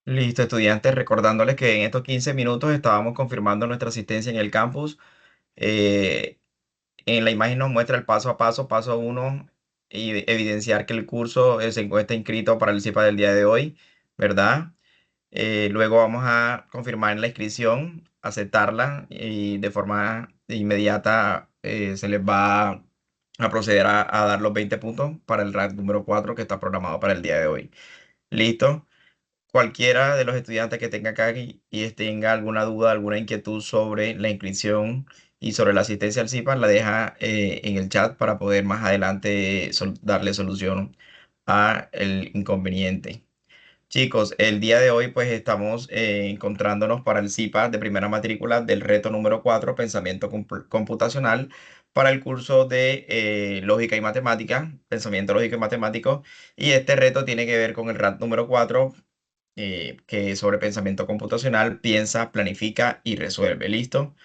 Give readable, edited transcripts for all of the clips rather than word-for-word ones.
Listo, estudiantes, recordándoles que en estos 15 minutos estábamos confirmando nuestra asistencia en el campus. Eh, en la imagen nos muestra el paso a paso, paso uno, y evidenciar que el curso se encuentra inscrito para el CIPA del día de hoy, ¿verdad? Luego vamos a confirmar la inscripción, aceptarla y de forma inmediata se les va a proceder a dar los 20 puntos para el RAT número 4 que está programado para el día de hoy. ¿Listo? Cualquiera de los estudiantes que tenga acá y tenga alguna duda, alguna inquietud sobre la inscripción y sobre la asistencia al CIPA, la deja en el chat para poder más adelante darle solución a el inconveniente. Chicos, el día de hoy pues estamos encontrándonos para el CIPA de primera matrícula del reto número 4, Pensamiento Computacional, para el curso de Lógica y Matemática, Pensamiento Lógico y Matemático, y este reto tiene que ver con el RAT número 4, que es sobre pensamiento computacional, piensa, planifica y resuelve. ¿Listo?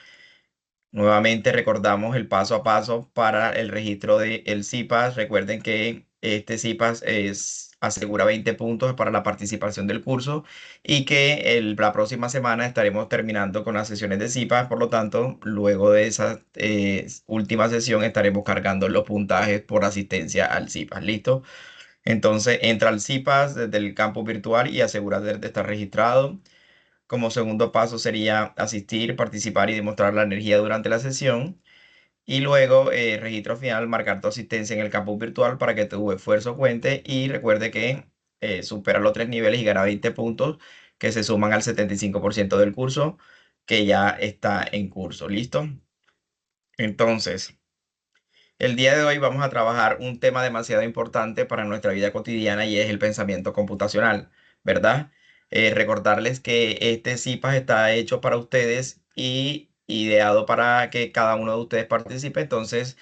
Nuevamente recordamos el paso a paso para el registro del CIPAS. Recuerden que este CIPAS asegura 20 puntos para la participación del curso y que la próxima semana estaremos terminando con las sesiones de CIPAS. Por lo tanto, luego de esa última sesión estaremos cargando los puntajes por asistencia al CIPAS. ¿Listo? Entonces entra al CIPAS desde el campus virtual y asegúrate de estar registrado. Como segundo paso sería asistir, participar y demostrar la energía durante la sesión. Y luego, registro final, marcar tu asistencia en el campus virtual para que tu esfuerzo cuente. Y recuerde que supera los 3 niveles y gana 20 puntos que se suman al 75% del curso que ya está en curso. ¿Listo? Entonces, el día de hoy vamos a trabajar un tema demasiado importante para nuestra vida cotidiana y es el pensamiento computacional, ¿verdad? Recordarles que este CIPAS está hecho para ustedes y ideado para que cada uno de ustedes participe. Entonces,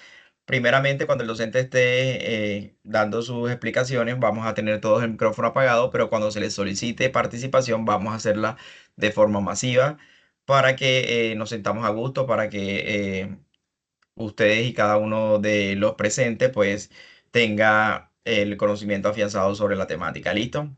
primeramente, cuando el docente esté dando sus explicaciones, vamos a tener todos el micrófono apagado, pero cuando se les solicite participación, vamos a hacerla de forma masiva para que nos sentamos a gusto, para que ustedes y cada uno de los presentes pues tenga el conocimiento afianzado sobre la temática. ¿Listo?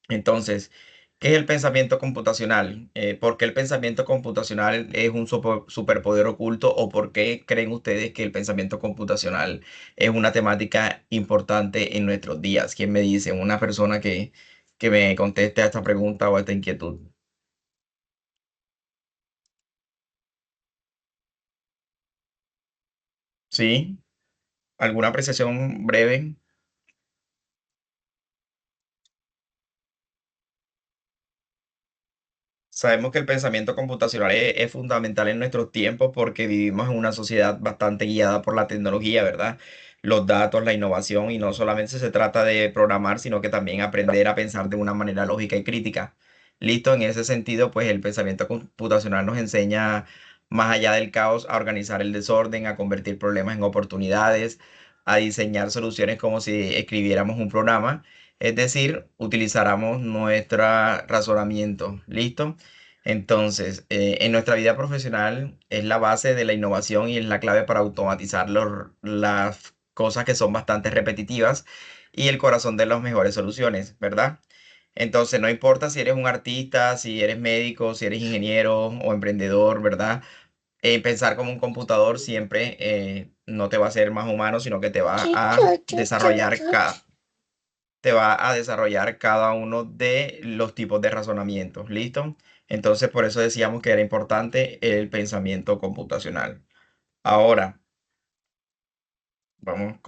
Entonces, ¿qué es el pensamiento computacional? ¿Por qué el pensamiento computacional es un superpoder oculto o por qué creen ustedes que el pensamiento computacional es una temática importante en nuestros días? ¿Quién me dice? Una persona que me conteste a esta pregunta o a esta inquietud. ¿Sí? ¿Alguna apreciación breve? Sabemos que el pensamiento computacional es fundamental en nuestros tiempos porque vivimos en una sociedad bastante guiada por la tecnología, ¿verdad? Los datos, la innovación, y no solamente se trata de programar, sino que también aprender a pensar de una manera lógica y crítica. Listo, en ese sentido, pues el pensamiento computacional nos enseña, más allá del caos, a organizar el desorden, a convertir problemas en oportunidades, a diseñar soluciones como si escribiéramos un programa. Es decir, utilizáramos nuestro razonamiento. ¿Listo? Entonces, en nuestra vida profesional es la base de la innovación y es la clave para automatizar las cosas que son bastante repetitivas y el corazón de las mejores soluciones, ¿verdad? Entonces, no importa si eres un artista, si eres médico, si eres ingeniero o emprendedor, ¿verdad? Pensar como un computador siempre no te va a hacer más humano, sino que te va a desarrollar cada uno de los tipos de razonamientos. ¿Listo? Entonces, por eso decíamos que era importante el pensamiento computacional. Ahora, vamos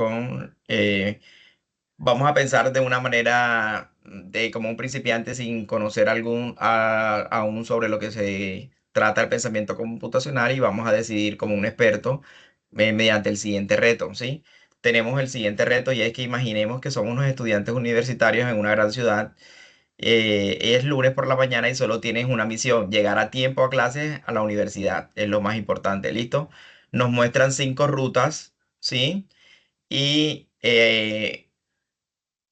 vamos a pensar de una manera de como un principiante sin conocer aún sobre lo que se trata el pensamiento computacional y vamos a decidir como un experto mediante el siguiente reto, ¿sí? Tenemos el siguiente reto y es que imaginemos que somos unos estudiantes universitarios en una gran ciudad. Es lunes por la mañana y solo tienes una misión, llegar a tiempo a clases a la universidad. Es lo más importante, ¿listo? Nos muestran 5 rutas, ¿sí? Y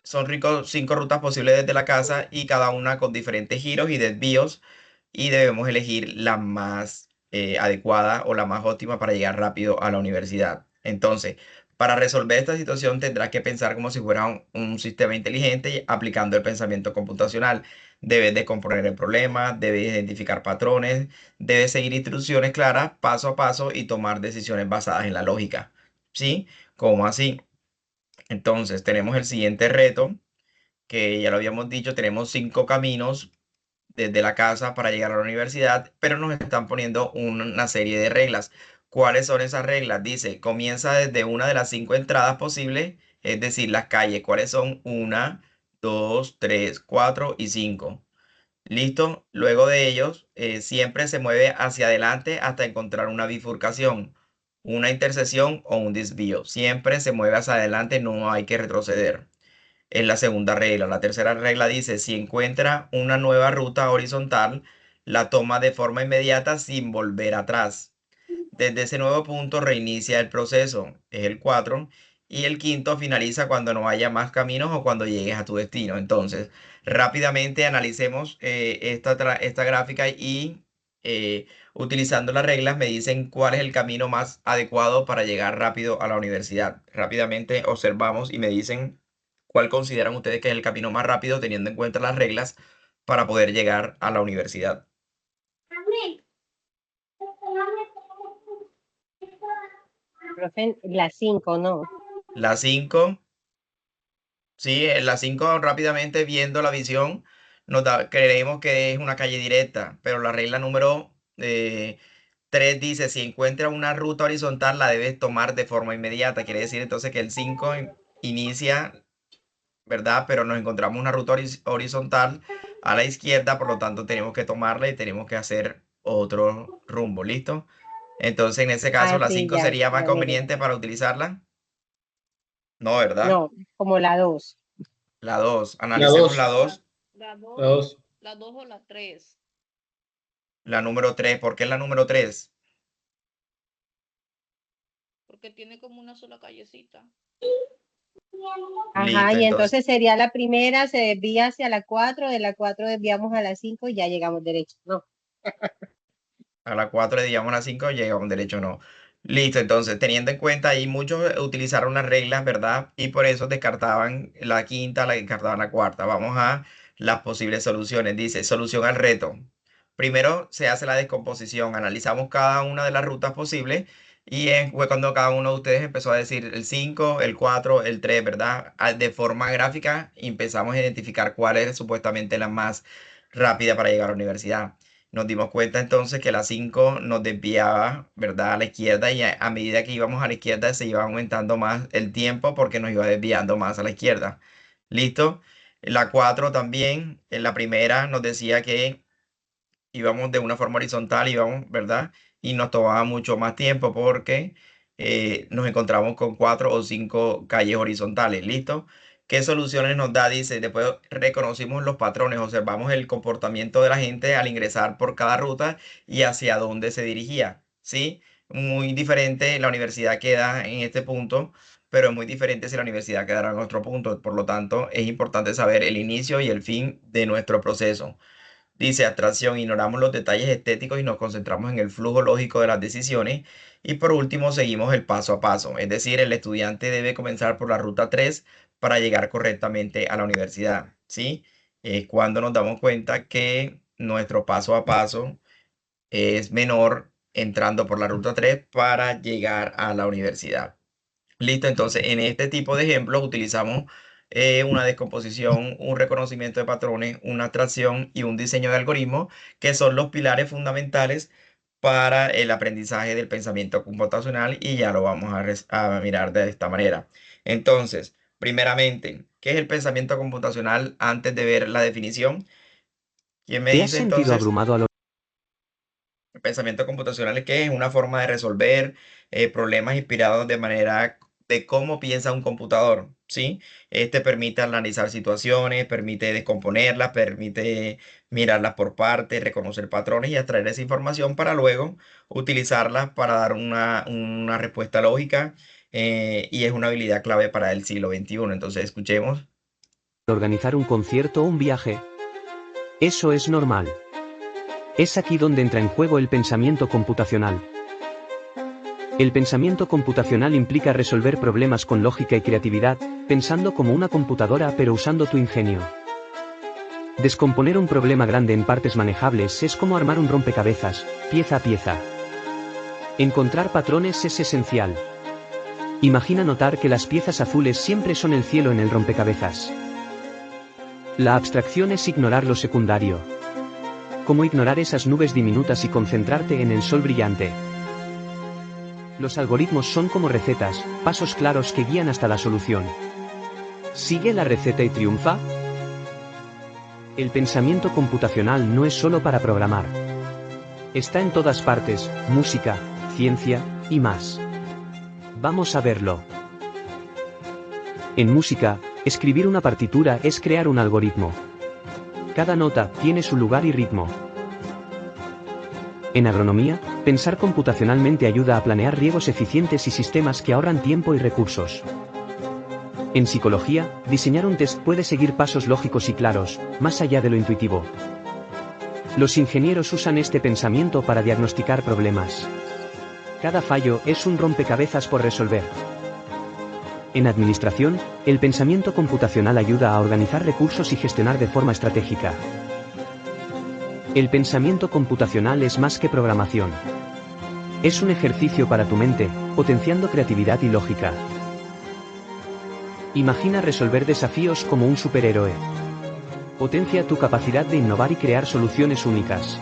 son 5 rutas posibles desde la casa y cada una con diferentes giros y desvíos y debemos elegir la más adecuada o la más óptima para llegar rápido a la universidad. Entonces, Para resolver esta situación tendrás que pensar como si fuera un sistema inteligente aplicando el pensamiento computacional. Debes de componer el problema, debes identificar patrones, debes seguir instrucciones claras paso a paso y tomar decisiones basadas en la lógica. ¿Sí? ¿Cómo así? Entonces, tenemos el siguiente reto, que ya lo habíamos dicho, tenemos 5 caminos desde la casa para llegar a la universidad, pero nos están poniendo una serie de reglas. ¿Cuáles son esas reglas? Dice, comienza desde una de las 5 entradas posibles, es decir, las calles. ¿Cuáles son? Una, dos, tres, cuatro y cinco. ¿Listo? Luego de ellos, siempre se mueve hacia adelante hasta encontrar una bifurcación, una intersección o un desvío. Siempre se mueve hacia adelante, no hay que retroceder. Es la segunda regla. La tercera regla dice, si encuentra una nueva ruta horizontal, la toma de forma inmediata sin volver atrás. Desde ese nuevo punto reinicia el proceso, es el 4. Y el quinto finaliza cuando no haya más caminos o cuando llegues a tu destino. Entonces, rápidamente analicemos esta gráfica y utilizando las reglas me dicen cuál es el camino más adecuado para llegar rápido a la universidad. Rápidamente observamos y me dicen cuál consideran ustedes que es el camino más rápido teniendo en cuenta las reglas para poder llegar a la universidad. Profe, las 5, ¿no? La 5. Sí, en la 5 rápidamente viendo la visión, creemos que es una calle directa, pero la regla número 3 dice, si encuentra una ruta horizontal, la debes tomar de forma inmediata. Quiere decir entonces que el 5 inicia, ¿verdad? Pero nos encontramos una ruta horizontal a la izquierda, por lo tanto tenemos que tomarla y tenemos que hacer otro rumbo, ¿listo? Entonces en ese caso Ah, la sí, 5 ya, sería más ya mire. conveniente para utilizarla. No, ¿verdad? No, como la 2. La 2, La analicemos la 2, 2. La la 2, 2. la 2 o la 3, La número 3, ¿por qué la número 3? porque tiene como una sola callecita. Ajá, Listo, y entonces entonces sería la primera, se desvía hacia la 4, de la 4 desviamos a la 5 y ya llegamos derecho. No. a la 4 le digamos a la 5, llega un derecho no. Listo, entonces teniendo en cuenta ahí muchos utilizaron las reglas, ¿verdad? Y por eso descartaban la quinta, la descartaban la cuarta. Vamos a las posibles soluciones. Dice, solución al reto. Primero se hace la descomposición, analizamos cada una de las rutas posibles y fue cuando cada uno de ustedes empezó a decir el 5, el 4, el 3, ¿verdad? De forma gráfica empezamos a identificar cuál es supuestamente la más rápida para llegar a la universidad. Nos dimos cuenta entonces que la 5 nos desviaba, ¿verdad? A la izquierda y a medida que íbamos a la izquierda se iba aumentando más el tiempo porque nos iba desviando más a la izquierda. ¿Listo? La 4 también, en la primera nos decía que íbamos de una forma horizontal, íbamos, ¿verdad? Y nos tomaba mucho más tiempo porque nos encontramos con 4 o 5 calles horizontales, ¿listo? ¿Qué soluciones nos da? Dice, después reconocimos los patrones, observamos el comportamiento de la gente al ingresar por cada ruta y hacia dónde se dirigía, ¿sí? Muy diferente, la universidad queda en este punto, pero es muy diferente si la universidad quedara en otro punto. Por lo tanto, es importante saber el inicio y el fin de nuestro proceso. Dice abstracción, ignoramos los detalles estéticos y nos concentramos en el flujo lógico de las decisiones. Y por último, seguimos el paso a paso. Es decir, el estudiante debe comenzar por la ruta 3 para llegar correctamente a la universidad. ¿Sí? Es cuando nos damos cuenta que nuestro paso a paso es menor entrando por la ruta 3 para llegar a la universidad. Listo, entonces en este tipo de ejemplos utilizamos una descomposición, un reconocimiento de patrones, una abstracción y un diseño de algoritmos, que son los pilares fundamentales para el aprendizaje del pensamiento computacional y ya lo vamos a mirar de esta manera. Entonces, primeramente, ¿qué es el pensamiento computacional antes de ver la definición? ¿Quién me ¿Te has dice sentido entonces? abrumado a lo El pensamiento computacional es que es una forma de resolver problemas inspirados de manera de cómo piensa un computador, ¿sí? Este permite analizar situaciones, permite descomponerlas, permite mirarlas por partes, reconocer patrones y extraer esa información para luego utilizarlas para dar una respuesta lógica y es una habilidad clave para el siglo XXI. Entonces, escuchemos. organizar un concierto o un viaje? Eso es normal. Es aquí donde entra en juego el pensamiento computacional. El pensamiento computacional implica resolver problemas con lógica y creatividad, pensando como una computadora pero usando tu ingenio. Descomponer un problema grande en partes manejables es como armar un rompecabezas, pieza a pieza. Encontrar patrones es esencial. Imagina notar que las piezas azules siempre son el cielo en el rompecabezas. La abstracción es ignorar lo secundario. Como ignorar esas nubes diminutas y concentrarte en el sol brillante. Los algoritmos son como recetas, pasos claros que guían hasta la solución. ¿Sigue la receta y triunfa? El pensamiento computacional no es solo para programar. Está en todas partes, música, ciencia, y más. Vamos a verlo. En música, escribir una partitura es crear un algoritmo. Cada nota tiene su lugar y ritmo. En agronomía, pensar computacionalmente ayuda a planear riegos eficientes y sistemas que ahorran tiempo y recursos. En psicología, diseñar un test puede seguir pasos lógicos y claros, más allá de lo intuitivo. Los ingenieros usan este pensamiento para diagnosticar problemas. Cada fallo es un rompecabezas por resolver. En administración, el pensamiento computacional ayuda a organizar recursos y gestionar de forma estratégica. El pensamiento computacional es más que programación. Es un ejercicio para tu mente, potenciando creatividad y lógica. Imagina resolver desafíos como un superhéroe. Potencia tu capacidad de innovar y crear soluciones únicas.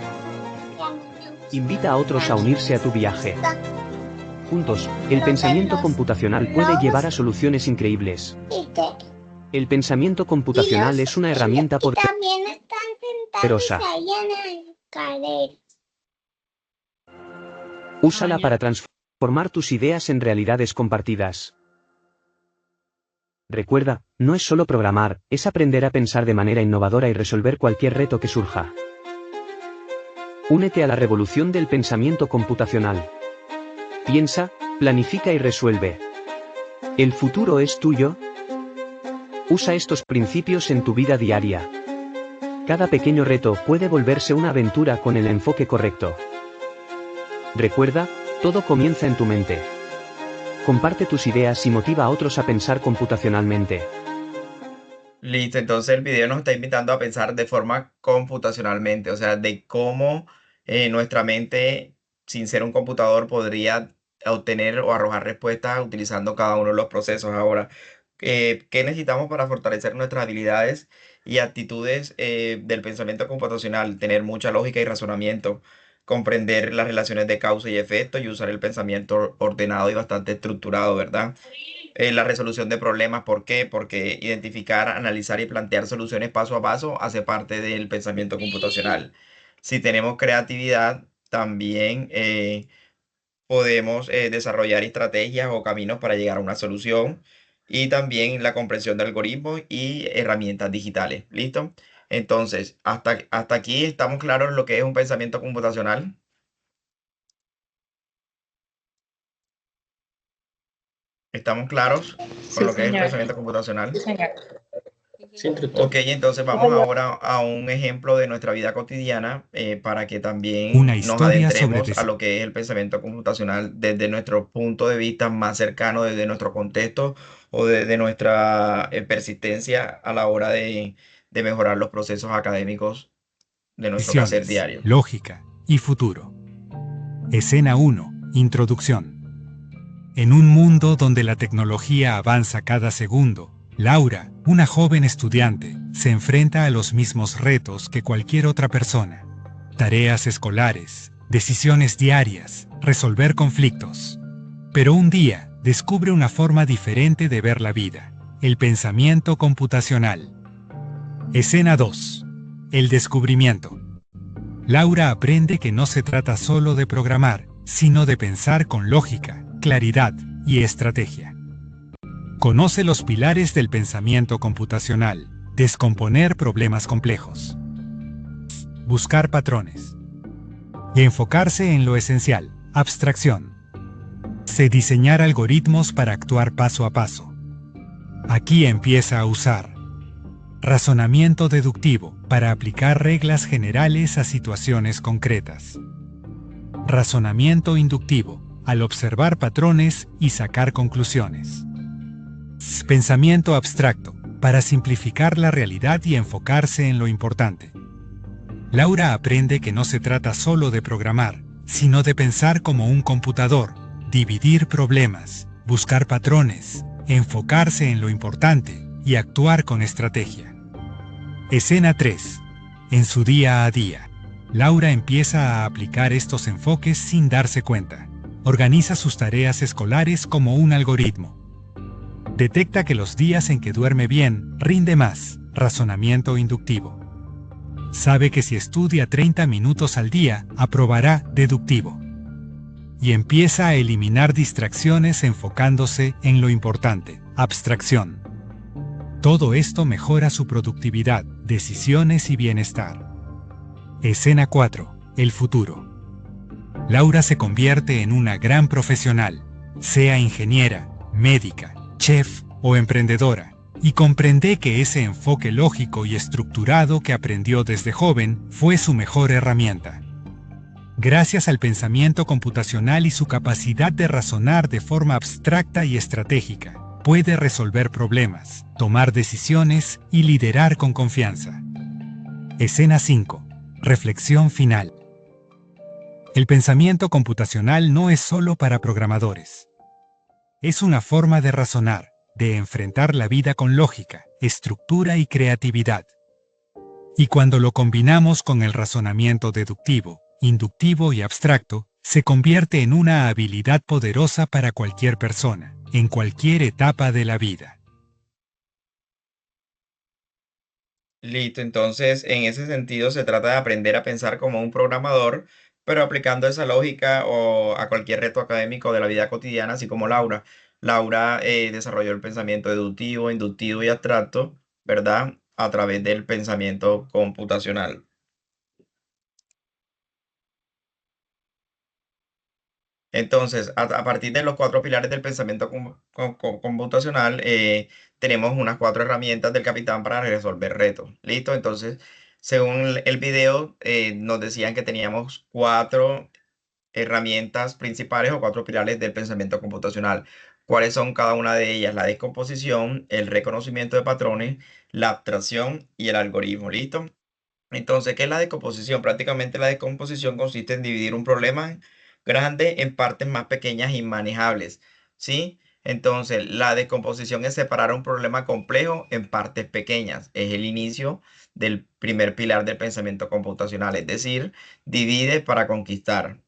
Invita a otros a unirse a tu viaje. Juntos, el pensamiento computacional puede llevar a soluciones increíbles. El pensamiento computacional es una herramienta poderosa. Úsala para transformar tus ideas en realidades compartidas. Recuerda, no es solo programar, es aprender a pensar de manera innovadora y resolver cualquier reto que surja. Únete a la revolución del pensamiento computacional. Piensa, planifica y resuelve. ¿El futuro es tuyo? Usa estos principios en tu vida diaria. Cada pequeño reto puede volverse una aventura con el enfoque correcto. Recuerda, todo comienza en tu mente. Comparte tus ideas y motiva a otros a pensar computacionalmente. Listo, entonces el video nos está invitando a pensar de forma computacionalmente, o sea, de cómo nuestra mente, sin ser un computador, podría obtener o arrojar respuestas utilizando cada uno de los procesos. Ahora, ¿qué necesitamos para fortalecer nuestras habilidades y actitudes del pensamiento computacional? Tener mucha lógica y razonamiento, comprender las relaciones de causa y efecto y usar el pensamiento ordenado y bastante estructurado, ¿verdad? La resolución de problemas. ¿Por qué? Porque identificar, analizar y plantear soluciones paso a paso hace parte del pensamiento computacional. Si tenemos creatividad, también podemos desarrollar estrategias o caminos para llegar a una solución y también la comprensión de algoritmos y herramientas digitales. ¿Listo? Entonces, hasta aquí estamos claros en lo que es un pensamiento computacional. ¿Estamos claros con Sí, lo que es el señor. pensamiento computacional? Sí, señor. Sí, Sí, señor. instructor. Ok, entonces Sí, vamos señor. ahora a un ejemplo de nuestra vida cotidiana para que Una también nos historia sobre adentremos a lo que es el pensamiento computacional desde nuestro punto de vista más cercano, desde nuestro contexto o desde nuestra persistencia a la hora de mejorar los procesos académicos de nuestro quehacer decisiones, diario. lógica y futuro. Escena 1. Introducción. En un mundo donde la tecnología avanza cada segundo, Laura, una joven estudiante, se enfrenta a los mismos retos que cualquier otra persona. Tareas escolares, decisiones diarias, resolver conflictos. Pero un día, descubre una forma diferente de ver la vida, el pensamiento computacional. Escena 2. El descubrimiento. Laura aprende que no se trata solo de programar, sino de pensar con lógica, claridad y estrategia. Conoce los pilares del pensamiento computacional, descomponer problemas complejos, buscar patrones y enfocarse en lo esencial, abstracción. Se diseñar algoritmos para actuar paso a paso. Aquí empieza a usar razonamiento deductivo para aplicar reglas generales a situaciones concretas. Razonamiento inductivo al observar patrones y sacar conclusiones. Pensamiento abstracto, para simplificar la realidad y enfocarse en lo importante. Laura aprende que no se trata solo de programar, sino de pensar como un computador, dividir problemas, buscar patrones, enfocarse en lo importante y actuar con estrategia. Escena 3. En su día a día, Laura empieza a aplicar estos enfoques sin darse cuenta. Organiza sus tareas escolares como un algoritmo. Detecta que los días en que duerme bien, rinde más, razonamiento inductivo. Sabe que si estudia 30 minutos al día, aprobará, deductivo. Y empieza a eliminar distracciones enfocándose en lo importante, abstracción. Todo esto mejora su productividad, decisiones y bienestar. Escena 4. El futuro. Laura se convierte en una gran profesional, sea ingeniera, médica, chef o emprendedora, y comprende que ese enfoque lógico y estructurado que aprendió desde joven fue su mejor herramienta. Gracias al pensamiento computacional y su capacidad de razonar de forma abstracta y estratégica, puede resolver problemas, tomar decisiones y liderar con confianza. Escena 5. Reflexión final. El pensamiento computacional no es solo para programadores. Es una forma de razonar, de enfrentar la vida con lógica, estructura y creatividad. Y cuando lo combinamos con el razonamiento deductivo, inductivo y abstracto, se convierte en una habilidad poderosa para cualquier persona, en cualquier etapa de la vida. Listo, entonces en ese sentido se trata de aprender a pensar como un programador, pero aplicando esa lógica o a cualquier reto académico de la vida cotidiana, así como Laura. Laura desarrolló el pensamiento deductivo, inductivo y abstracto, ¿verdad? A través del pensamiento computacional. Entonces, a partir de los cuatro pilares del pensamiento computacional, tenemos unas cuatro herramientas del capitán para resolver retos. ¿Listo? Entonces, según el video, nos decían que teníamos cuatro herramientas principales o cuatro pilares del pensamiento computacional. ¿Cuáles son cada una de ellas? La descomposición, el reconocimiento de patrones, la abstracción y el algoritmo. ¿Listo? Entonces, ¿qué es la descomposición? Prácticamente la descomposición consiste en dividir un problema grande en partes más pequeñas y manejables, ¿sí? Entonces, la descomposición es separar un problema complejo en partes pequeñas. Es el inicio del primer pilar del pensamiento computacional, es decir, divide para conquistar.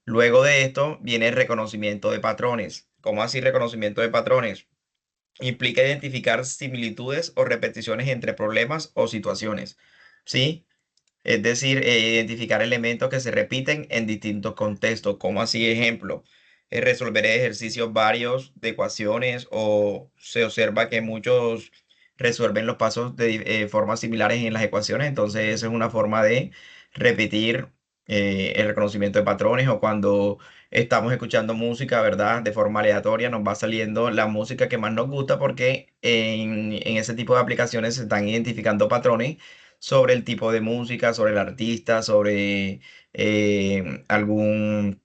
Luego de esto viene el reconocimiento de patrones. ¿Cómo así reconocimiento de patrones? Implica identificar similitudes o repeticiones entre problemas o situaciones, ¿sí? Es decir, identificar elementos que se repiten en distintos contextos, como así ejemplo, resolver ejercicios varios de ecuaciones o se observa que muchos resuelven los pasos de formas similares en las ecuaciones, entonces esa es una forma de repetir el reconocimiento de patrones o cuando estamos escuchando música, ¿verdad? De forma aleatoria nos va saliendo la música que más nos gusta porque en ese tipo de aplicaciones se están identificando patrones sobre el tipo de música, sobre el artista, sobre algún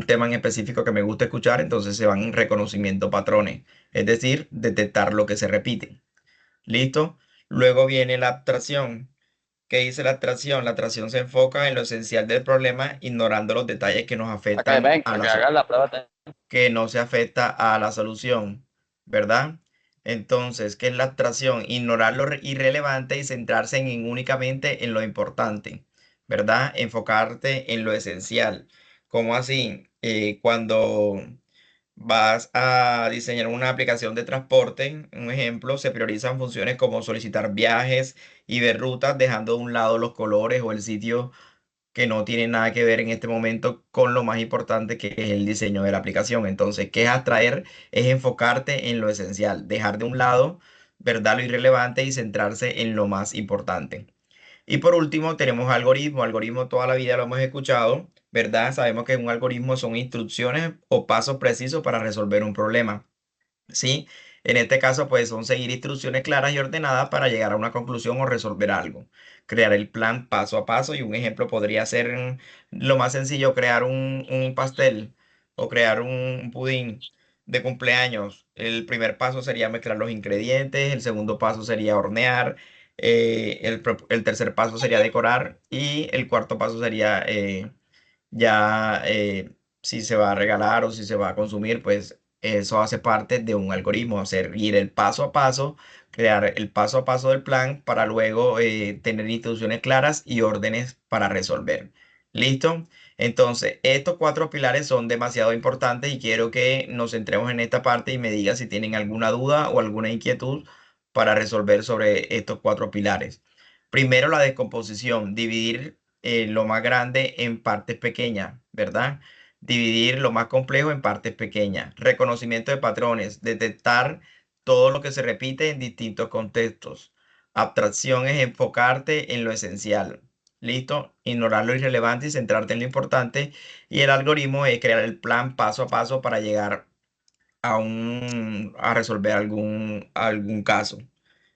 tema en específico que me gusta escuchar, entonces se van reconocimiento patrones, es decir, detectar lo que se repite. ¿Listo? Luego viene la abstracción. ¿Qué dice la abstracción? La abstracción se enfoca en lo esencial del problema, ignorando los detalles que nos Para que afectan ven, a para la que solución hagan la prueba técnica. que no se afecta a la solución, ¿verdad? Entonces, ¿qué es la abstracción? Ignorar lo irrelevante y centrarse únicamente en lo importante, ¿verdad? Enfocarte en lo esencial. ¿Cómo así? Cuando vas a diseñar una aplicación de transporte, un ejemplo, se priorizan funciones como solicitar viajes y ver rutas, dejando de un lado los colores o el sitio que no tiene nada que ver en este momento con lo más importante que es el diseño de la aplicación. Entonces, ¿qué es atraer? Es enfocarte en lo esencial, dejar de un lado, ¿verdad? Lo irrelevante y centrarse en lo más importante. Y por último, tenemos algoritmo. Algoritmo toda la vida lo hemos escuchado, ¿verdad? Sabemos que un algoritmo son instrucciones o pasos precisos para resolver un problema. ¿Sí? En este caso, pues son seguir instrucciones claras y ordenadas para llegar a una conclusión o resolver algo. Crear el plan paso a paso y un ejemplo podría ser lo más sencillo, crear un pastel. o crear un pudín de cumpleaños, el primer paso sería mezclar los ingredientes, el segundo paso sería hornear, el tercer paso sería decorar y el cuarto paso sería ya si se va a regalar o si se va a consumir, pues eso hace parte de un algoritmo, seguir el paso a paso, crear el paso a paso del plan para luego tener instrucciones claras y órdenes para resolver. ¿Listo? Entonces, estos cuatro pilares son demasiado importantes y quiero que nos centremos en esta parte y me digas si tienen alguna duda o alguna inquietud para resolver sobre estos cuatro pilares. Primero, la descomposición, dividir lo más grande en partes pequeñas, ¿verdad? Dividir lo más complejo en partes pequeñas. Reconocimiento de patrones, detectar todo lo que se repite en distintos contextos. Abstracción es enfocarte en lo esencial. ¿Listo? Ignorar lo irrelevante y centrarte en lo importante. Y el algoritmo es crear el plan paso a paso para llegar a resolver algún caso.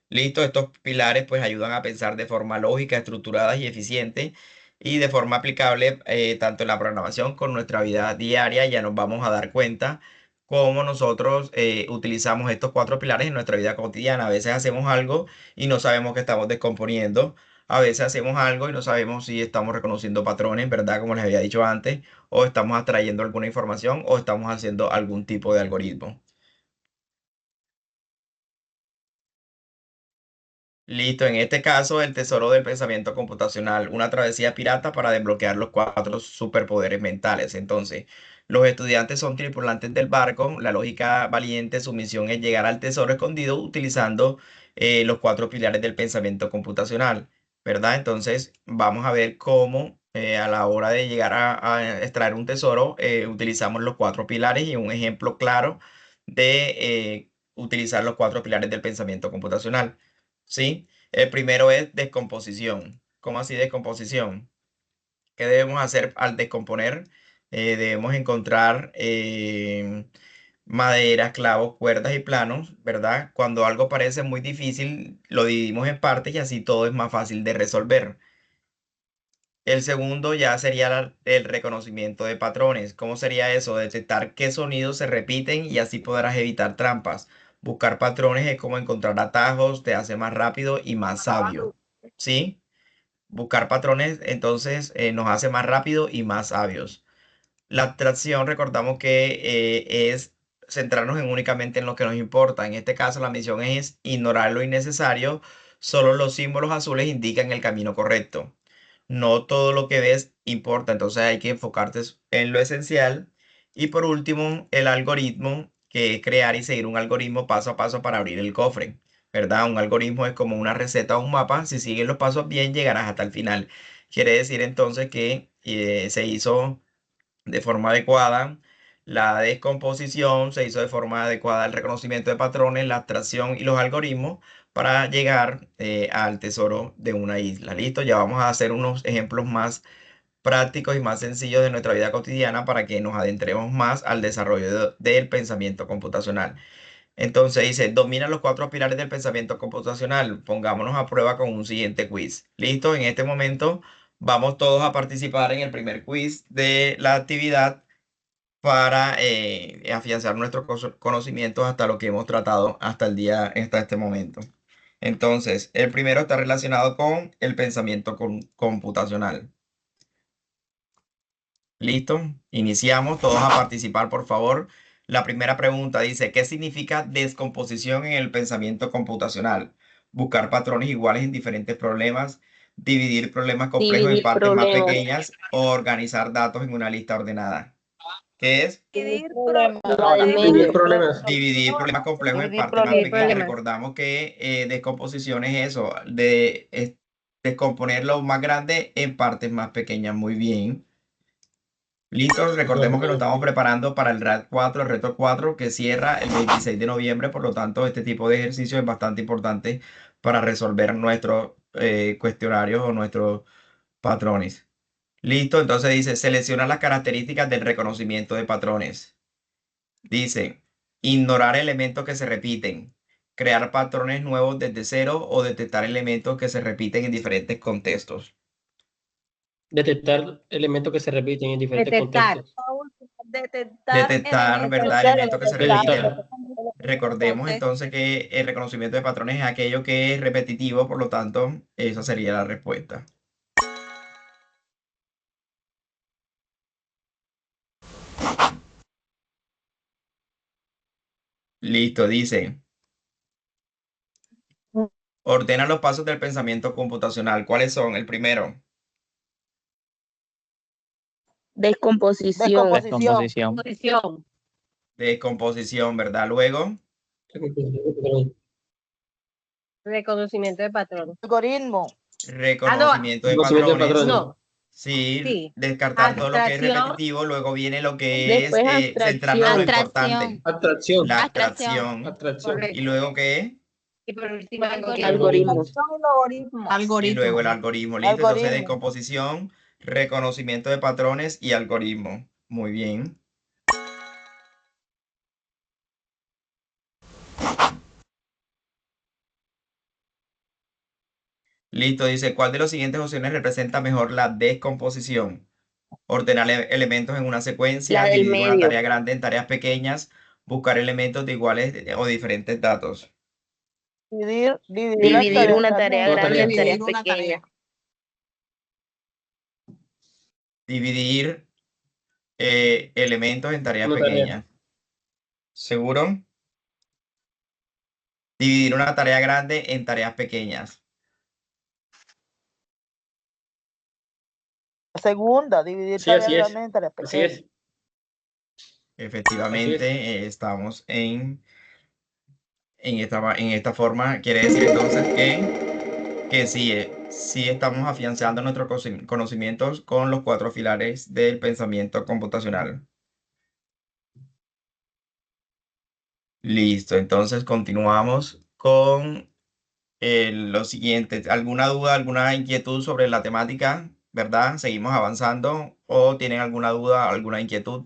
Listo, estos pilares pues ayudan a pensar de forma lógica, estructurada y eficiente y de forma aplicable tanto en la programación como en nuestra vida diaria. Ya nos vamos a dar cuenta cómo nosotros utilizamos estos cuatro pilares en nuestra vida cotidiana. A veces hacemos algo y no sabemos que estamos descomponiendo. A veces hacemos algo y no sabemos si estamos reconociendo patrones, ¿verdad? Como les había dicho antes, o estamos atrayendo alguna información o estamos haciendo algún tipo de algoritmo. Listo, en este caso, el tesoro del pensamiento computacional, una travesía pirata para desbloquear los cuatro superpoderes mentales. Entonces, los estudiantes son tripulantes del barco, la lógica valiente, su misión es llegar al tesoro escondido utilizando los cuatro pilares del pensamiento computacional, ¿verdad? Entonces, vamos a ver cómo a la hora de llegar a extraer un tesoro, utilizamos los cuatro pilares y un ejemplo claro de utilizar los cuatro pilares del pensamiento computacional. ¿Sí? El primero es descomposición. ¿Cómo así descomposición? ¿Qué debemos hacer al descomponer? Debemos encontrar maderas, clavos, cuerdas y planos, ¿verdad? Cuando algo parece muy difícil, lo dividimos en partes y así todo es más fácil de resolver. El segundo ya sería el reconocimiento de patrones. ¿Cómo sería eso? Detectar qué sonidos se repiten y así podrás evitar trampas. Buscar patrones es como encontrar atajos, te hace más rápido y más sabio. ¿Sí? Buscar patrones entonces nos hace más rápido y más sabios. La abstracción, recordamos que es centrarnos únicamente en lo que nos importa. En este caso, la misión es ignorar lo innecesario. Solo los símbolos azules indican el camino correcto. No todo lo que ves importa, entonces hay que enfocarte en lo esencial. Y por último, el algoritmo, que es crear y seguir un algoritmo paso a paso para abrir el cofre, ¿verdad? Un algoritmo es como una receta o un mapa. Si sigues los pasos bien, llegarás hasta el final. Quiere decir entonces que se hizo de forma adecuada la descomposición, se hizo de forma adecuada el reconocimiento de patrones, la abstracción y los algoritmos para llegar al tesoro de una isla. ¿Listo? Ya vamos a hacer unos ejemplos más prácticos y más sencillos de nuestra vida cotidiana para que nos adentremos más al desarrollo del pensamiento computacional. Entonces dice, domina los cuatro pilares del pensamiento computacional. Pongámonos a prueba con un siguiente quiz. ¿Listo? En este momento vamos todos a participar en el primer quiz de la actividad para afianzar nuestros conocimientos hasta lo que hemos tratado hasta este momento. Entonces, el primero está relacionado con el pensamiento computacional. ¿Listo? Iniciamos. Todos a participar, por favor. La primera pregunta dice, ¿qué significa descomposición en el pensamiento computacional? Buscar patrones iguales en diferentes problemas, dividir problemas complejos en Dividir partes más problemas. pequeñas o organizar datos en una lista ordenada. ¿Qué es? Dividir La del dividir medio. problemas. Dividir problemas complejos en Dividir partes más problemas. pequeñas. Recordamos que descomposición es eso, descomponer lo más grande en partes más pequeñas. Muy bien. Listo, recordemos que nos estamos preparando para el RAD 4, el reto 4, que cierra el 26 de noviembre. Por lo tanto, este tipo de ejercicio es bastante importante para resolver nuestros cuestionarios o nuestros patrones. Listo, entonces dice, selecciona las características del reconocimiento de patrones. Dice, ignorar elementos que se repiten, crear patrones nuevos desde cero o detectar elementos que se repiten en diferentes contextos. Detectar elementos que se repiten en diferentes Detectar. contextos. Detectar, elementos. ¿verdad? Elementos que se repiten. Detectar. Recordemos entonces que el reconocimiento de patrones es aquello que es repetitivo, por lo tanto, esa sería la respuesta. Listo, dice. Ordena los pasos del pensamiento computacional. ¿Cuáles son? El primero, Descomposición. Descomposición. Posición. descomposición, ¿verdad? Luego, Reconocimiento de patrón. Algoritmo. reconocimiento de Reconocimiento de patrones. patrones. No, Sí, sí. descartar todo lo que es Abstracción. repetitivo. Luego viene lo que es Después centrarnos en lo abstracción. importante. Atracción. La Abstracción. abstracción. Atracción. ¿Y Correcto. luego qué? Y por último, Algoritmos. Y luego el algoritmo. Listo. Entonces, Algoritmo. descomposición, reconocimiento de patrones y algoritmo. Muy bien. Listo. Dice, ¿cuál de las siguientes opciones representa mejor la descomposición? Ordenar elementos en una secuencia, La del dividir una medio. tarea grande en tareas pequeñas, buscar elementos de iguales o diferentes datos. Dividir las Dividir tareas una grandes tarea en grande en tareas tareas pequeñas. Dividir elementos en tareas Una tarea. pequeñas. ¿Seguro? Dividir una tarea grande en tareas pequeñas. La segunda, dividir Sí, así tareas es. grandes en tareas Así es. pequeñas. Efectivamente, estamos en esta forma. Quiere decir entonces que sí, sí estamos afianzando nuestros conocimientos con los 4 pilares del pensamiento computacional. Listo, entonces continuamos con lo siguiente. ¿Alguna duda, alguna inquietud sobre la temática? ¿Verdad? ¿Seguimos avanzando o tienen alguna duda, alguna inquietud?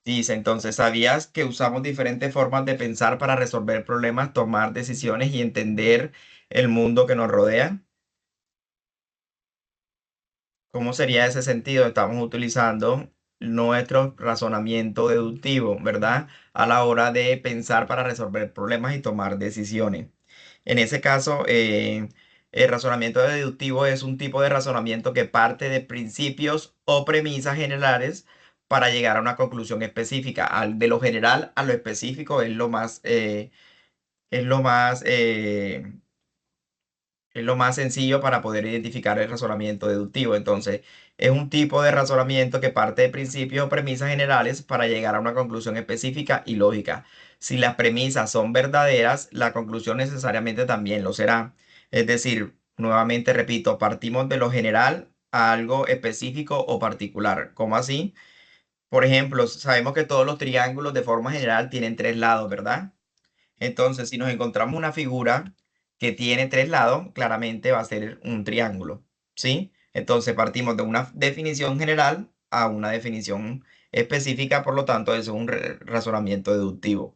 Dice, entonces, ¿sabías que usamos diferentes formas de pensar para resolver problemas, tomar decisiones y entender el mundo que nos rodea? ¿Cómo sería ese sentido? Estamos utilizando nuestro razonamiento deductivo, ¿verdad? A la hora de pensar para resolver problemas y tomar decisiones. En ese caso, el razonamiento deductivo es un tipo de razonamiento que parte de principios o premisas generales para llegar a una conclusión específica. De lo general a lo específico es lo más, es lo más sencillo para poder identificar el razonamiento deductivo. Entonces, es un tipo de razonamiento que parte de principios o premisas generales para llegar a una conclusión específica y lógica. Si las premisas son verdaderas, la conclusión necesariamente también lo será. Es decir, nuevamente repito, partimos de lo general a algo específico o particular. ¿Cómo así? Por ejemplo, sabemos que todos los triángulos de forma general tienen 3 lados, ¿verdad? Entonces, si nos encontramos una figura que tiene 3 lados, claramente va a ser un triángulo, ¿sí? Entonces, partimos de una definición general a una definición específica, por lo tanto, eso es un razonamiento deductivo.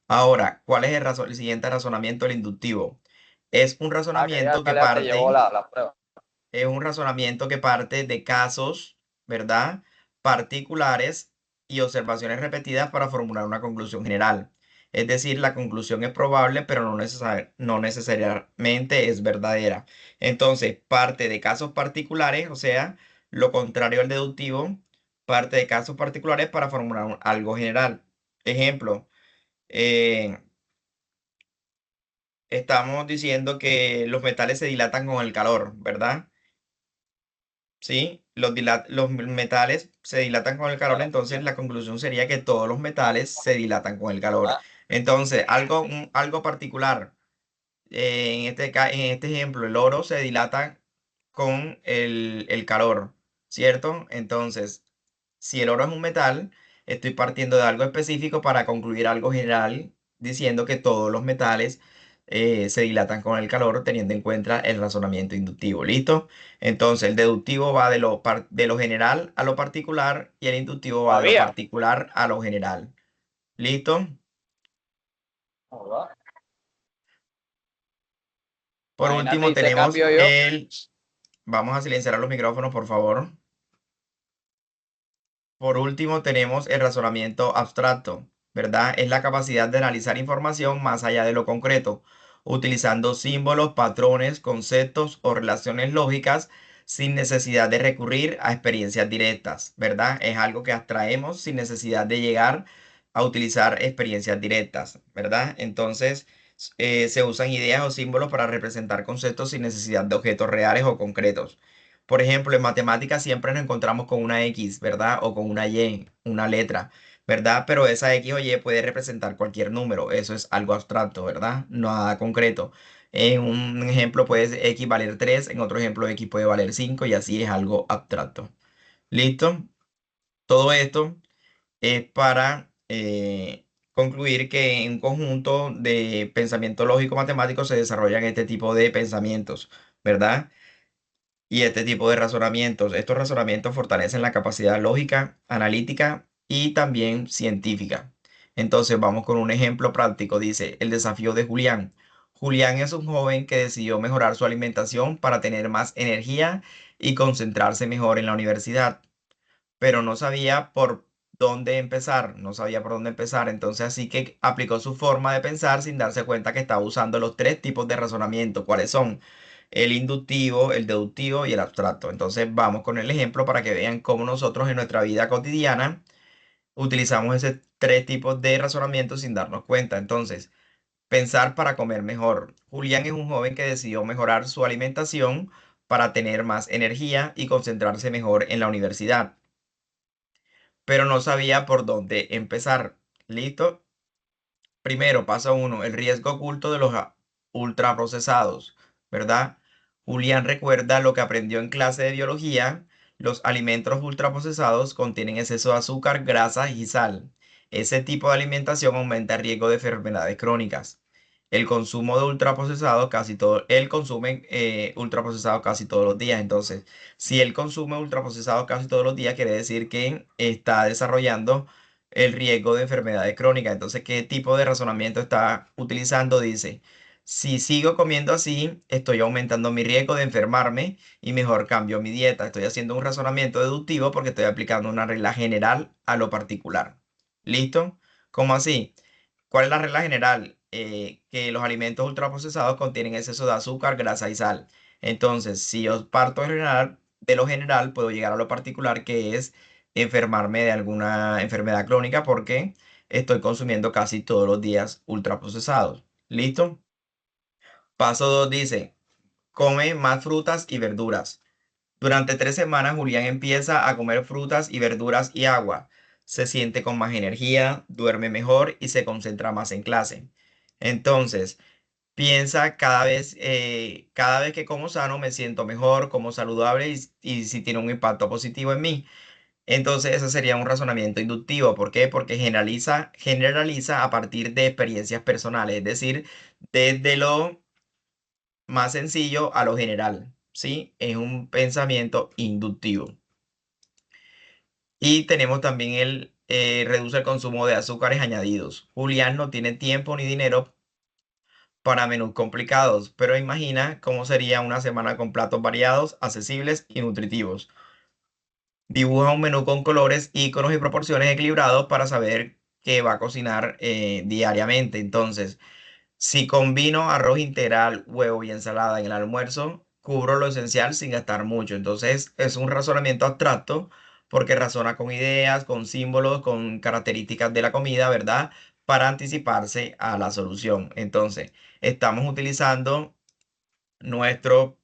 Ahora, ¿cuál es el siguiente razonamiento, el inductivo? Es un razonamiento que parte es un razonamiento que parte de casos, ¿verdad? Particulares y observaciones repetidas para formular una conclusión general. Es decir, la conclusión es probable, pero no necesariamente es verdadera. Entonces, parte de casos particulares, o sea, lo contrario al deductivo, parte de casos particulares para formular algo general. Ejemplo, eh, estamos diciendo que los metales se dilatan con el calor, ¿verdad? Sí, los metales se dilatan con el calor, entonces la conclusión sería que todos los metales se dilatan con el calor. Entonces, algo particular, en este ejemplo, el oro se dilata con el calor, ¿cierto? Entonces, si el oro es un metal, estoy partiendo de algo específico para concluir algo general, diciendo que todos los metales se dilatan con el calor, teniendo en cuenta el razonamiento inductivo. ¿Listo? Entonces, el deductivo va de lo general a lo particular y el inductivo va de lo particular a lo general. ¿Listo? Por último, tenemos Vamos a silenciar los micrófonos, por favor. Por último, tenemos el razonamiento abstracto, ¿verdad? Es la capacidad de analizar información más allá de lo concreto, utilizando símbolos, patrones, conceptos o relaciones lógicas sin necesidad de recurrir a experiencias directas, ¿verdad? Es algo que abstraemos sin necesidad de llegar a utilizar experiencias directas, ¿verdad? Entonces, se usan ideas o símbolos para representar conceptos sin necesidad de objetos reales o concretos. Por ejemplo, en matemáticas siempre nos encontramos con una X, ¿verdad? O con una Y, una letra, ¿verdad? Pero esa X o Y puede representar cualquier número. Eso es algo abstracto, ¿verdad? Nada concreto. En un ejemplo puede X valer 3, en otro ejemplo X puede valer 5 y así es algo abstracto. ¿Listo? Todo esto es para concluir que en un conjunto de pensamiento lógico matemático se desarrollan este tipo de pensamientos, ¿verdad? Y este tipo de razonamientos. Estos razonamientos fortalecen la capacidad lógica, analítica y también científica. Entonces vamos con un ejemplo práctico. Dice, el desafío de Julián. Julián es un joven que decidió mejorar su alimentación para tener más energía y concentrarse mejor en la universidad, pero no sabía por dónde empezar, no sabía por dónde empezar, entonces así que aplicó su forma de pensar sin darse cuenta que estaba usando los tres tipos de razonamiento. ¿Cuáles son? El inductivo, el deductivo y el abstracto. Entonces vamos con el ejemplo para que vean cómo nosotros en nuestra vida cotidiana utilizamos esos tres tipos de razonamiento sin darnos cuenta. Entonces, pensar para comer mejor. Julián es un joven que decidió mejorar su alimentación para tener más energía y concentrarse mejor en la universidad, pero no sabía por dónde empezar. ¿Listo? Primero, paso uno, el riesgo oculto de los ultraprocesados, ¿verdad? Julián recuerda lo que aprendió en clase de biología. Los alimentos ultraprocesados contienen exceso de azúcar, grasa y sal. Ese tipo de alimentación aumenta el riesgo de enfermedades crónicas. El consumo de ultraprocesados casi todo, él consume ultraprocesados casi todos los días. Entonces, si él consume ultraprocesados casi todos los días, quiere decir que está desarrollando el riesgo de enfermedades crónicas. Entonces, ¿qué tipo de razonamiento está utilizando? Dice, si sigo comiendo así, estoy aumentando mi riesgo de enfermarme y mejor cambio mi dieta. Estoy haciendo un razonamiento deductivo porque estoy aplicando una regla general a lo particular. ¿Listo? ¿Cómo así? ¿Cuál es la regla general? Que los alimentos ultraprocesados contienen exceso de azúcar, grasa y sal. Entonces, si yo parto de lo general, puedo llegar a lo particular, que es enfermarme de alguna enfermedad crónica porque estoy consumiendo casi todos los días ultraprocesados. ¿Listo? Paso 2 dice, come más frutas y verduras. Durante 3 semanas, Julián empieza a comer frutas y verduras y agua. Se siente con más energía, duerme mejor y se concentra más en clase. Entonces, piensa cada vez que como sano me siento mejor, como saludable y si tiene un impacto positivo en mí. Entonces, ese sería un razonamiento inductivo. ¿Por qué? Porque generaliza a partir de experiencias personales, es decir, desde lo más sencillo a lo general, ¿sí? Es un pensamiento inductivo. Y tenemos también reduce el consumo de azúcares añadidos. Julián no tiene tiempo ni dinero para menús complicados, pero imagina cómo sería una semana con platos variados, accesibles y nutritivos. Dibuja un menú con colores, iconos y proporciones equilibrados para saber qué va a cocinar diariamente. Entonces, si combino arroz integral, huevo y ensalada en el almuerzo, cubro lo esencial sin gastar mucho. Entonces, es un razonamiento abstracto porque razona con ideas, con símbolos, con características de la comida, ¿verdad? Para anticiparse a la solución. Entonces, estamos utilizando nuestros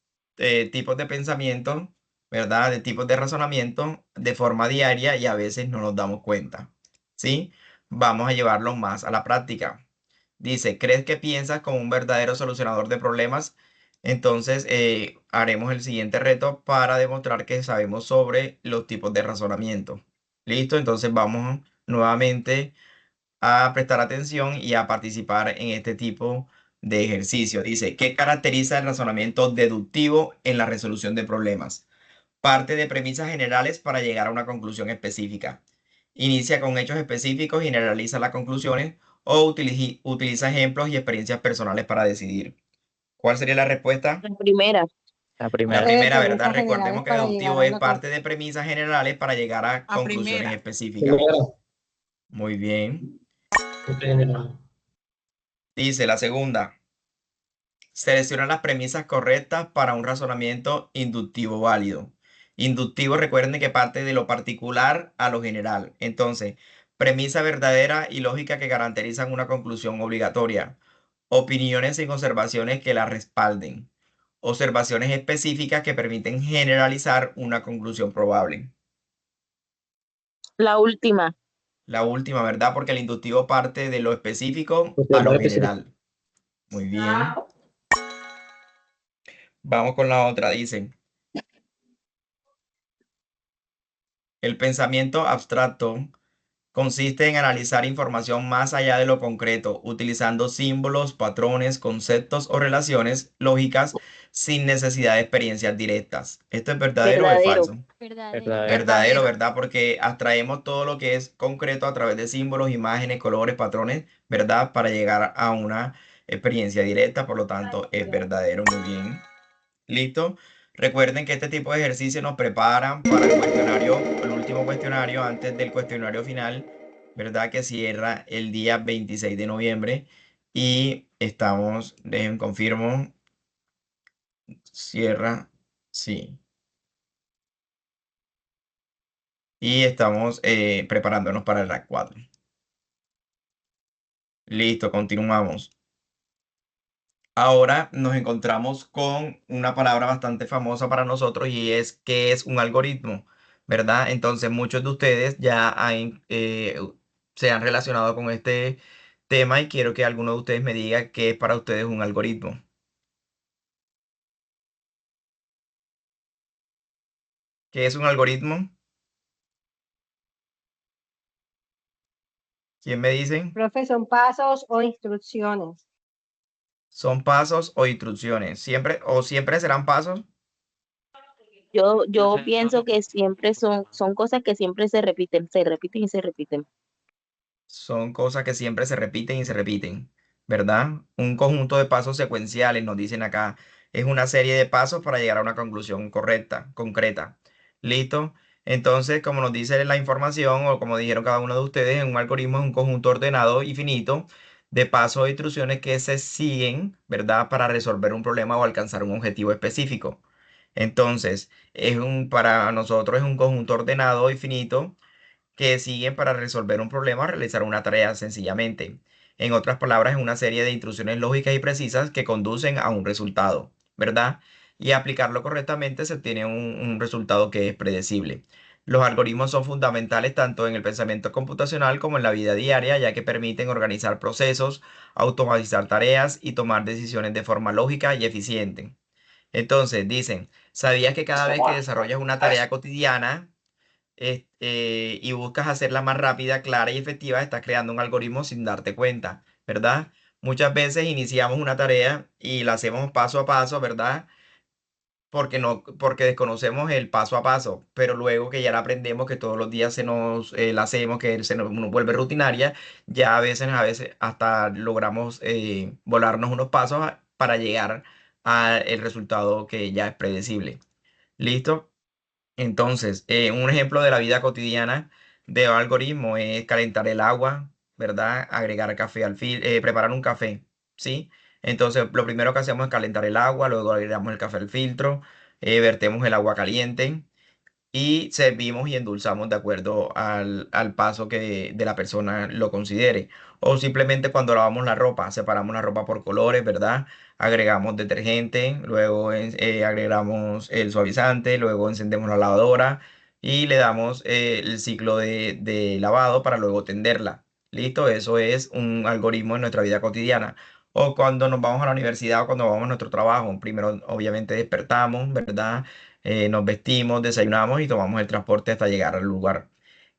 tipos de pensamiento, ¿verdad? De tipos de razonamiento de forma diaria y a veces no nos damos cuenta, ¿sí? Vamos a llevarlo más a la práctica. Dice, ¿crees que piensas como un verdadero solucionador de problemas? Entonces, haremos el siguiente reto para demostrar que sabemos sobre los tipos de razonamiento. ¿Listo? Entonces vamos nuevamente a prestar atención y a participar en este tipo de ejercicio. Dice, ¿qué caracteriza el razonamiento deductivo en la resolución de problemas? Parte de premisas generales para llegar a una conclusión específica. Inicia con hechos específicos, generaliza las conclusiones o utiliza ejemplos y experiencias personales para decidir. ¿Cuál sería la respuesta? La primera. La La primera. primera, ¿verdad? Premisas Recordemos generales que para deductivo llegar a es una parte de premisas generales para llegar a conclusiones primera. específicas. Muy bien. Dice la segunda. Selecciona las premisas correctas para un razonamiento inductivo válido. Inductivo, recuerden que parte de lo particular a lo general. Entonces, premisa verdadera y lógica que garantizan una conclusión obligatoria. Opiniones y observaciones que la respalden. Observaciones específicas que permiten generalizar una conclusión probable. La última. La última, ¿verdad? Porque el inductivo parte de lo específico a lo general. Muy bien. Vamos con la otra. Dice, el pensamiento abstracto consiste en analizar información más allá de lo concreto, utilizando símbolos, patrones, conceptos o relaciones lógicas sin necesidad de experiencias directas. ¿Esto es verdadero o es Verdadero. falso? Verdadero. Verdadero, ¿verdad? Porque abstraemos todo lo que es concreto a través de símbolos, imágenes, colores, patrones, ¿verdad? Para llegar a una experiencia directa, por lo tanto, es verdadero. Muy bien. ¿Listo? Recuerden que este tipo de ejercicios nos preparan para el cuestionario, el último cuestionario antes del cuestionario final, ¿verdad? Que cierra el día 26 de noviembre. Y estamos, dejen confirmo, cierra, sí. Y estamos preparándonos para el RAC 4. Listo, continuamos. Ahora nos encontramos con una palabra bastante famosa para nosotros y es que es un algoritmo, ¿verdad? Entonces muchos de ustedes ya se han relacionado con este tema y quiero que alguno de ustedes me diga qué es para ustedes un algoritmo. ¿Qué es un algoritmo? ¿Quién me dicen? Profe, son pasos o instrucciones. ¿Son pasos o instrucciones? ¿Siempre o siempre serán pasos? Yo pienso que siempre son cosas que siempre se repiten y se repiten. Son cosas que siempre se repiten y se repiten, ¿verdad? Un conjunto de pasos secuenciales, nos dicen acá, es una serie de pasos para llegar a una conclusión correcta, concreta. ¿Listo? Entonces, como nos dice la información, o como dijeron cada uno de ustedes, un algoritmo es un conjunto ordenado y finito de pasos o instrucciones que se siguen, ¿verdad? Para resolver un problema o alcanzar un objetivo específico. Entonces, para nosotros es un conjunto ordenado y finito que siguen para resolver un problema o realizar una tarea sencillamente. En otras palabras, es una serie de instrucciones lógicas y precisas que conducen a un resultado, ¿verdad? Y aplicarlo correctamente se obtiene un resultado que es predecible. Los algoritmos son fundamentales tanto en el pensamiento computacional como en la vida diaria, ya que permiten organizar procesos, automatizar tareas y tomar decisiones de forma lógica y eficiente. Entonces, dicen, ¿sabías que cada vez que desarrollas una tarea cotidiana, y buscas hacerla más rápida, clara y efectiva, estás creando un algoritmo sin darte cuenta, ¿verdad? Muchas veces iniciamos una tarea y la hacemos paso a paso, ¿verdad? Porque desconocemos el paso a paso, pero luego que ya la aprendemos, que todos los días la hacemos, que nos vuelve rutinaria, ya a veces hasta logramos volarnos unos pasos para llegar al resultado que ya es predecible. ¿Listo? Entonces, un ejemplo de la vida cotidiana de algoritmo es calentar el agua, ¿verdad? Agregar café preparar un café, ¿sí? Entonces, lo primero que hacemos es calentar el agua, luego agregamos el café al filtro, vertemos el agua caliente y servimos y endulzamos de acuerdo al paso que de la persona lo considere. O simplemente cuando lavamos la ropa, separamos la ropa por colores, ¿verdad? Agregamos detergente, luego agregamos el suavizante, luego encendemos la lavadora y le damos el ciclo de lavado para luego tenderla. ¿Listo? Eso es un algoritmo en nuestra vida cotidiana. O cuando nos vamos a la universidad o cuando vamos a nuestro trabajo, primero obviamente despertamos, ¿verdad? Nos vestimos, desayunamos y tomamos el transporte hasta llegar al lugar.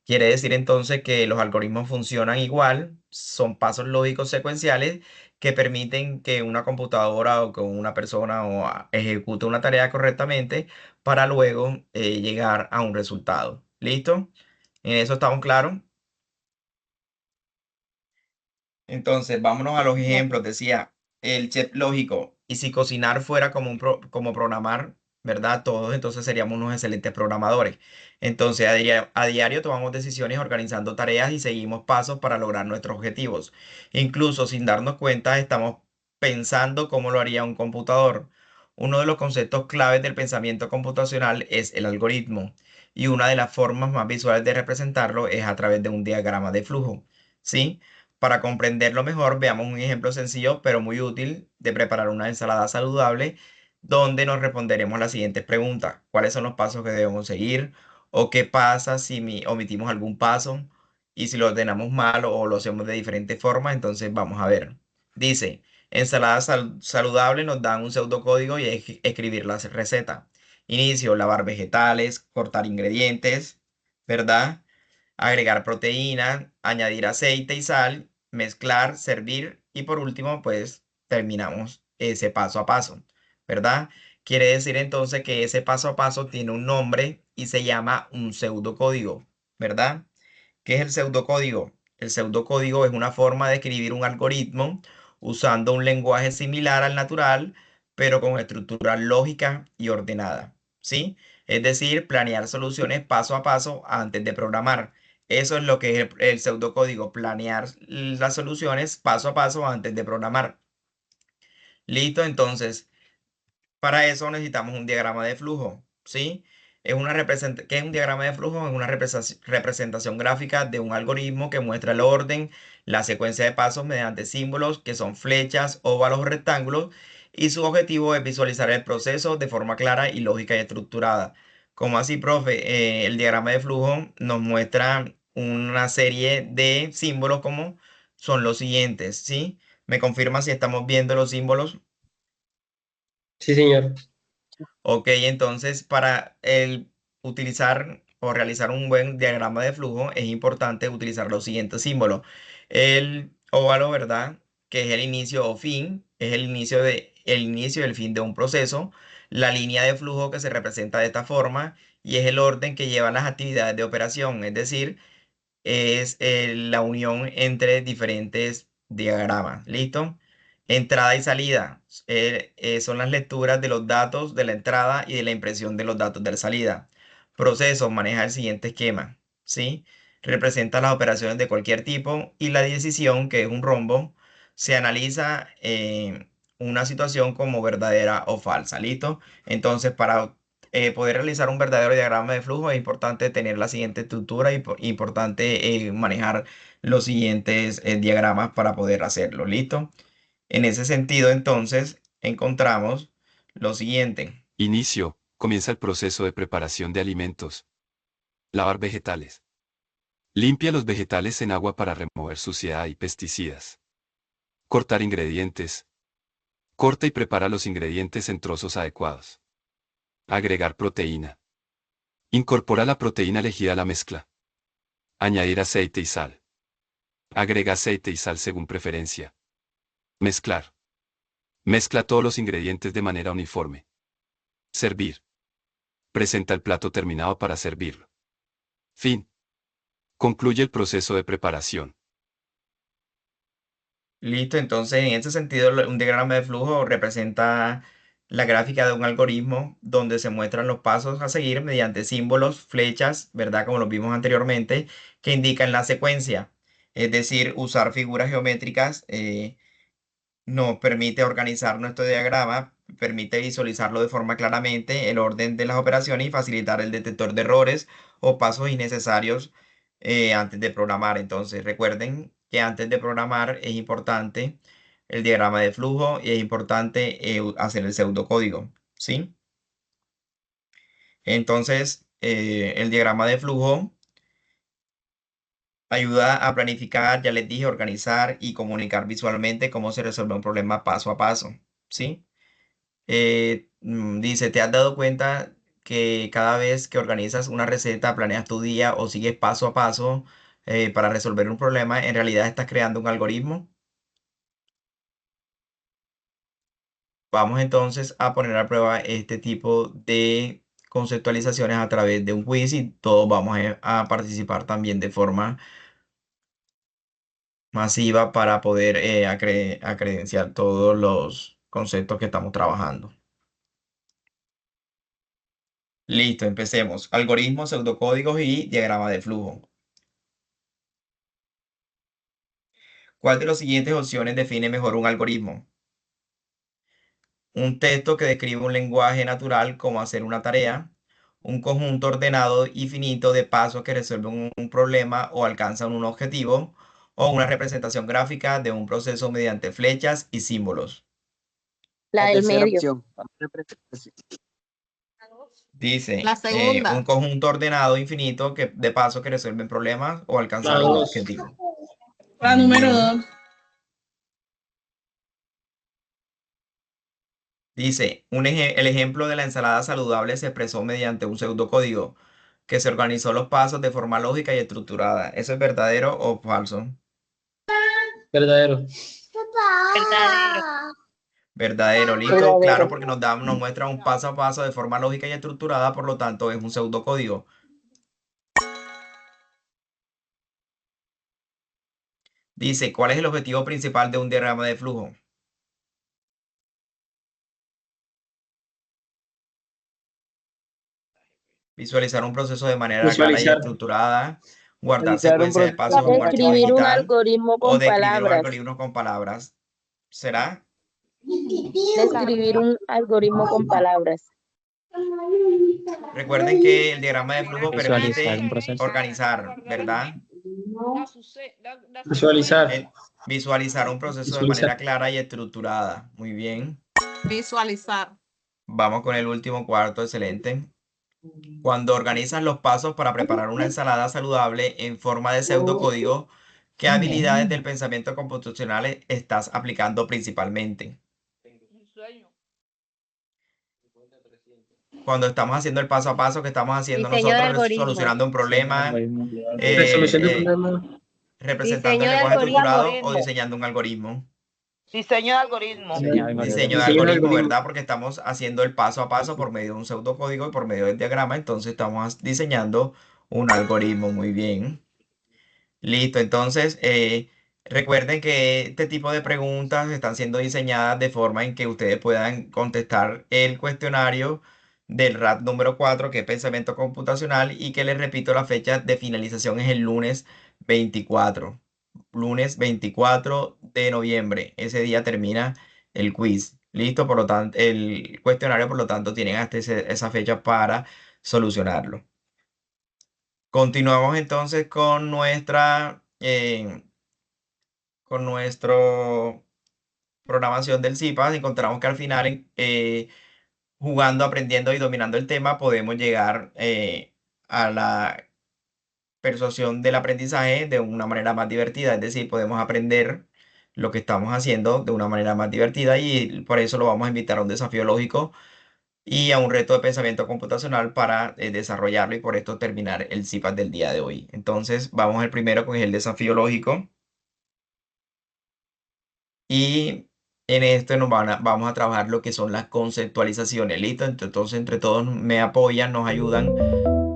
Quiere decir entonces que los algoritmos funcionan igual, son pasos lógicos secuenciales que permiten que una computadora o que una persona ejecute una tarea correctamente para luego llegar a un resultado. ¿Listo? En eso estamos claros. Entonces, vámonos a los ejemplos. Decía el chef lógico. ¿Y si cocinar fuera como programar? ¿verdad? Todos entonces seríamos unos excelentes programadores. Entonces, a diario tomamos decisiones organizando tareas y seguimos pasos para lograr nuestros objetivos. Incluso sin darnos cuenta, estamos pensando cómo lo haría un computador. Uno de los conceptos claves del pensamiento computacional es el algoritmo, y una de las formas más visuales de representarlo es a través de un diagrama de flujo, ¿sí? Para comprenderlo mejor, veamos un ejemplo sencillo pero muy útil de preparar una ensalada saludable, donde nos responderemos las siguientes preguntas: ¿cuáles son los pasos que debemos seguir? ¿O qué pasa si omitimos algún paso? Y si lo ordenamos mal o lo hacemos de diferente forma, entonces vamos a ver. Dice, ensalada saludable, nos dan un pseudocódigo y hay que escribir la receta. Inicio, lavar vegetales, cortar ingredientes, ¿verdad? Agregar proteína, añadir aceite y sal, mezclar, servir y por último, pues terminamos ese paso a paso, ¿verdad? Quiere decir entonces que ese paso a paso tiene un nombre y se llama un pseudocódigo, ¿verdad? ¿Qué es el pseudocódigo? El pseudocódigo es una forma de escribir un algoritmo usando un lenguaje similar al natural, pero con estructura lógica y ordenada, ¿sí? Es decir, planear soluciones paso a paso antes de programar. Eso es lo que es el pseudocódigo, planear las soluciones paso a paso antes de programar. Listo, entonces, para eso necesitamos un diagrama de flujo, ¿sí? ¿Qué es un diagrama de flujo? Es una representación gráfica de un algoritmo que muestra el orden, la secuencia de pasos mediante símbolos que son flechas, óvalos o rectángulos, y su objetivo es visualizar el proceso de forma clara y lógica y estructurada. Como así, profe, el diagrama de flujo nos muestra una serie de símbolos como son los siguientes, ¿sí? ¿Me confirma si estamos viendo los símbolos? Sí, señor. Ok, entonces para utilizar o realizar un buen diagrama de flujo es importante utilizar los siguientes símbolos. El óvalo, ¿verdad? Que es el inicio o fin, es el inicio y el fin de un proceso. La línea de flujo que se representa de esta forma y es el orden que llevan las actividades de operación, es decir, es la unión entre diferentes diagramas. ¿Listo? Entrada y salida son las lecturas de los datos de la entrada y de la impresión de los datos de la salida. Proceso maneja el siguiente esquema, ¿sí? Representa las operaciones de cualquier tipo y la decisión, que es un rombo, se analiza una situación como verdadera o falsa. ¿Listo? Entonces, para poder realizar un verdadero diagrama de flujo es importante tener la siguiente estructura y importante manejar los siguientes diagramas para poder hacerlo. ¿Listo? En ese sentido, entonces, encontramos lo siguiente. Inicio. Comienza el proceso de preparación de alimentos. Lavar vegetales. Limpia los vegetales en agua para remover suciedad y pesticidas. Cortar ingredientes. Corta y prepara los ingredientes en trozos adecuados. Agregar proteína. Incorpora la proteína elegida a la mezcla. Añadir aceite y sal. Agrega aceite y sal según preferencia. Mezclar. Mezcla todos los ingredientes de manera uniforme. Servir. Presenta el plato terminado para servirlo. Fin. Concluye el proceso de preparación. Listo, entonces en ese sentido un diagrama de flujo representa la gráfica de un algoritmo donde se muestran los pasos a seguir mediante símbolos, flechas, ¿verdad? Como los vimos anteriormente, que indican la secuencia. Es decir, usar figuras geométricas nos permite organizar nuestro diagrama, permite visualizarlo de forma claramente, el orden de las operaciones y facilitar el detector de errores o pasos innecesarios antes de programar. Entonces, recuerden que antes de programar es importante el diagrama de flujo y es importante hacer el pseudocódigo, ¿sí? Entonces, el diagrama de flujo ayuda a planificar, ya les dije, organizar y comunicar visualmente cómo se resuelve un problema paso a paso, ¿sí? Dice, ¿te has dado cuenta que cada vez que organizas una receta, planeas tu día o sigues paso a paso para resolver un problema, en realidad estás creando un algoritmo? Vamos entonces a poner a prueba este tipo de conceptualizaciones a través de un quiz y todos vamos a participar también de forma masiva para poder acredenciar todos los conceptos que estamos trabajando. Listo, empecemos. Algoritmos, pseudocódigos y diagrama de flujo. ¿Cuál de las siguientes opciones define mejor un algoritmo? Un texto que describe un lenguaje natural como hacer una tarea, un conjunto ordenado y finito de pasos que resuelven un problema o alcanzan un objetivo, o una representación gráfica de un proceso mediante flechas y símbolos. La La del tercera medio. opción. Dice, La segunda. un conjunto ordenado infinito de pasos que resuelven problemas o La alcanzar un 2. objetivo. La Muy número bien. 2. Dice, el ejemplo de la ensalada saludable se expresó mediante un pseudocódigo que se organizó los pasos de forma lógica y estructurada. ¿Eso es verdadero o falso? Verdadero. Verdadero. Verdadero, listo, Verdadero. claro, porque nos muestra un paso a paso de forma lógica y estructurada, por lo tanto es un pseudocódigo. Dice, ¿cuál es el objetivo principal de un diagrama de flujo? Visualizar un proceso de manera clara y Visualizar. estructurada, guardar Realizar un secuencias de proceso pasos en un archivo Escribir un digital algoritmo o con describir un palabras. algoritmo con palabras. ¿Será? Describir un algoritmo con palabras. Recuerden que el diagrama de flujo Visualizar permite un proceso. organizar, ¿verdad? Visualizar. Visualizar un proceso de Visualizar. manera clara y estructurada. Muy bien. Visualizar. Vamos con el último cuarto, excelente. Cuando organizas los pasos para preparar una ensalada saludable en forma de pseudocódigo, ¿qué habilidades del pensamiento computacional estás aplicando principalmente? Un sueño. Cuando estamos haciendo el paso a paso que estamos haciendo Diseño de nosotros, algoritmos. solucionando un problema, Algoritmo. Resolución de eh, problemas. representando Diseño el de lenguaje estructurado o algoritmos. diseñando un algoritmo. Diseño de algoritmo. Diseñado en Diseño de Diseño de algoritmo, algoritmo. ¿verdad? Porque estamos haciendo el paso a paso por medio de un pseudocódigo y por medio del diagrama, entonces estamos diseñando un algoritmo. Muy bien. Listo, entonces recuerden que este tipo de preguntas están siendo diseñadas de forma en que ustedes puedan contestar el cuestionario del RAT número 4, que es pensamiento computacional, y que les repito, la fecha de finalización es el lunes 24. Lunes 24 de noviembre. Ese día termina el quiz. Listo, por lo tanto, el cuestionario, por lo tanto, tienen hasta esa fecha para solucionarlo. Continuamos entonces con nuestro programación del CIPAS. Encontramos que al final, jugando, aprendiendo y dominando el tema, podemos llegar a la persuasión del aprendizaje de una manera más divertida. Es decir, podemos aprender lo que estamos haciendo de una manera más divertida, y por eso lo vamos a invitar a un desafío lógico y a un reto de pensamiento computacional para desarrollarlo y por esto terminar el CIPAS del día de hoy. Entonces, vamos al primero, con el desafío lógico. Y en esto vamos a trabajar lo que son las conceptualizaciones. ¿Listo? Entonces, entre todos me apoyan, nos ayudan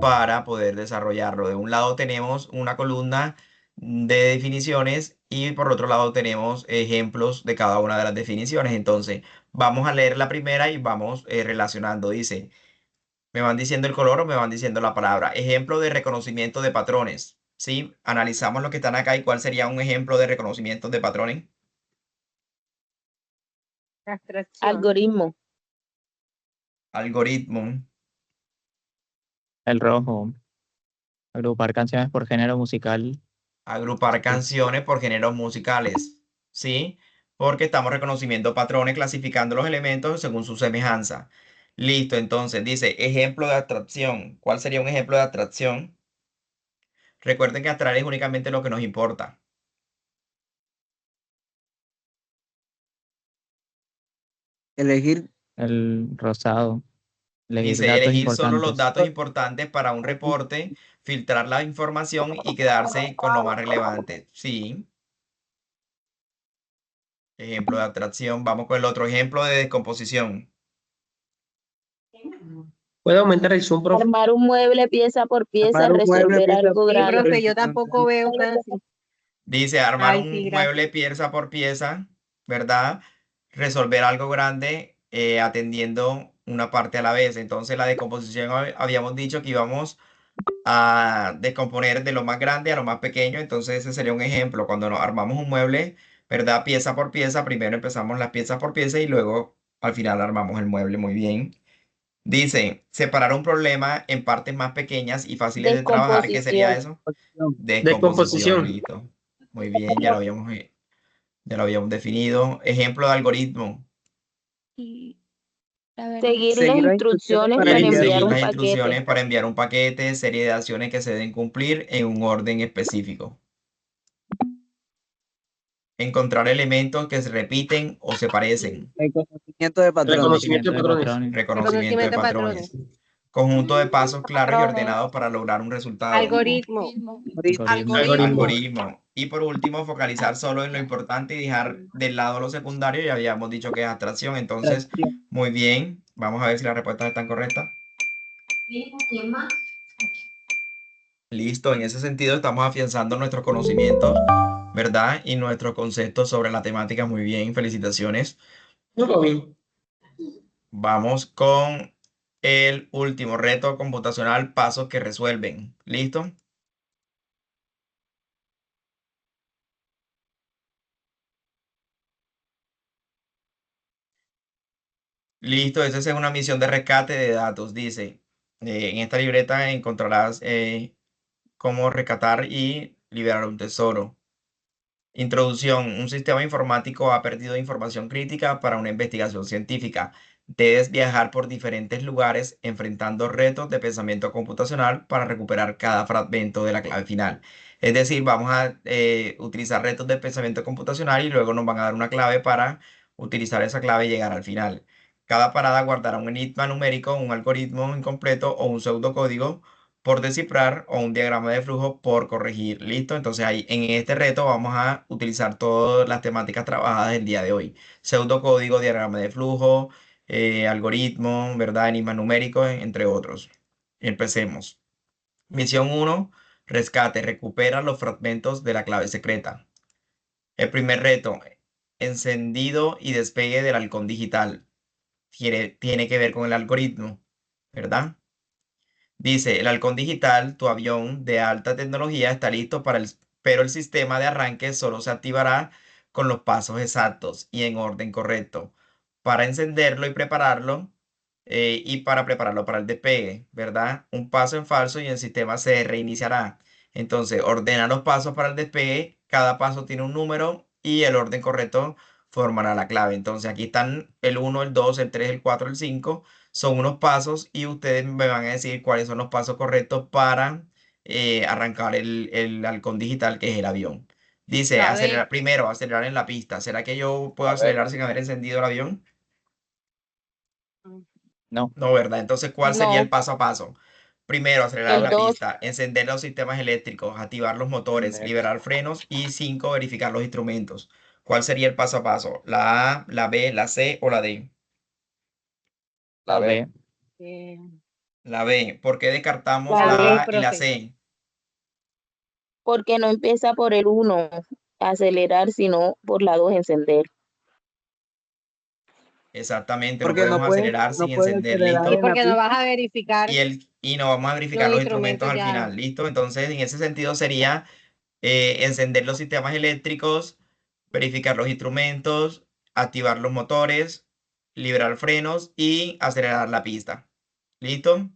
para poder desarrollarlo. De un lado tenemos una columna de definiciones y por otro lado tenemos ejemplos de cada una de las definiciones. Entonces, vamos a leer la primera y vamos relacionando. Dice, me van diciendo el color o me van diciendo la palabra. Ejemplo de reconocimiento de patrones. ¿Sí? Analizamos lo que están acá y cuál sería un ejemplo de reconocimiento de patrones. Abstracción. Algoritmo. Algoritmo. El rojo. Agrupar canciones por género musical. Agrupar canciones por géneros musicales. ¿Sí? Porque estamos reconociendo patrones, clasificando los elementos según su semejanza. Listo, entonces dice ejemplo de abstracción. ¿Cuál sería un ejemplo de abstracción? Recuerden que abstraer es únicamente lo que nos importa. Elegir. El rosado. Elegir Dice datos elegir solo los importantes. datos importantes para un reporte, filtrar la información y quedarse con lo más relevante. Sí. Ejemplo de abstracción. Vamos con el otro ejemplo de descomposición. ¿Puede aumentar el zoom, profe? Armar un mueble pieza por pieza, Armar un mueble resolver pieza algo por Sí, grande. profe, yo tampoco veo casi. Dice armar Ay, un sí, gracias. mueble pieza por pieza, ¿verdad? Resolver algo grande atendiendo una parte a la vez. Entonces la decomposición habíamos dicho que íbamos a descomponer de lo más grande a lo más pequeño. Entonces ese sería un ejemplo. Cuando nos armamos un mueble, ¿verdad? Pieza por pieza, primero empezamos las piezas por pieza y luego al final armamos el mueble muy bien. Dice, separar un problema en partes más pequeñas y fáciles de trabajar. ¿Qué sería Descomposición. eso? Descomposición, Descomposición. listo. Muy bien, ya lo habíamos definido. Ejemplo de algoritmo. Seguir las Seguir las instrucciones instrucciones para para enviar enviar Seguir un las paquete. instrucciones para enviar un paquete, serie de acciones que se deben cumplir en un orden específico. Encontrar elementos que se repiten o se parecen. reconocimiento de patrones. Reconocimiento de de patrones. patrones. Reconocimiento de Reconocimiento de patrones. patrones. Conjunto de pasos claros y Patrones. ordenados para lograr un resultado. Algoritmo. Algoritmo. Y por último, focalizar solo en lo importante y dejar de lado lo secundario. Ya habíamos dicho que es abstracción. Entonces, muy bien. Vamos a ver si las respuestas están correctas. Listo. En ese sentido, estamos afianzando nuestros conocimientos, ¿verdad? Y nuestros conceptos sobre la temática. Muy bien. Felicitaciones. Muy bien. Vamos con el último reto computacional, pasos que resuelven. ¿Listo? Listo, esa es una misión de rescate de datos. Dice, en esta libreta encontrarás cómo rescatar y liberar un tesoro. Introducción. Un sistema informático ha perdido información crítica para una investigación científica. Debes viajar por diferentes lugares enfrentando retos de pensamiento computacional para recuperar cada fragmento de la clave final. Es decir, vamos a utilizar retos de pensamiento computacional y luego nos van a dar una clave para utilizar esa clave y llegar al final. Cada parada guardará un enigma numérico, un algoritmo incompleto o un pseudocódigo por descifrar o un diagrama de flujo por corregir. ¿Listo? Entonces ahí en este reto vamos a utilizar todas las temáticas trabajadas el día de hoy. Pseudocódigo, diagrama de flujo, algoritmo, ¿verdad? Enigmas numéricos, entre otros. Empecemos. Misión 1, rescate, recupera los fragmentos de la clave secreta. El primer reto, encendido y despegue del halcón digital. Tiene que ver con el algoritmo, ¿verdad? Dice, el halcón digital, tu avión de alta tecnología, está listo pero el sistema de arranque solo se activará con los pasos exactos y en orden correcto para encenderlo y prepararlo y para prepararlo para el despegue, ¿verdad? Un paso en falso y el sistema se reiniciará. Entonces, ordena los pasos para el despegue, cada paso tiene un número y el orden correcto formará la clave. Entonces, aquí están el 1, el 2, el 3, el 4, el 5 son unos pasos y ustedes me van a decir cuáles son los pasos correctos para arrancar el halcón digital, que es el avión. Dice, La acelerar, B. primero, acelerar en la pista. ¿Será que yo puedo acelerar sin haber encendido el avión? No. No, ¿verdad? Entonces, ¿cuál sería el No. paso a paso? Primero, acelerar El la 2. pista, encender los sistemas eléctricos, activar los motores, liberar frenos y 5, verificar los instrumentos. ¿Cuál sería el paso a paso? ¿La A, la B, la C o la D? La B. La B. ¿Por qué descartamos La la B, A y la profe. C? Porque no empieza por el 1, acelerar, sino por la 2, encender. Exactamente, no Porque no podemos puedes, acelerar no sin puedes encender, acelerar ¿listo? Y en la porque no pista. vas a verificar Y no vamos a verificar los los instrumentos instrumentos al ya. final, ¿listo? Entonces, en ese sentido sería encender los sistemas eléctricos, verificar los instrumentos, activar los motores, liberar frenos y acelerar la pista. ¿Listo?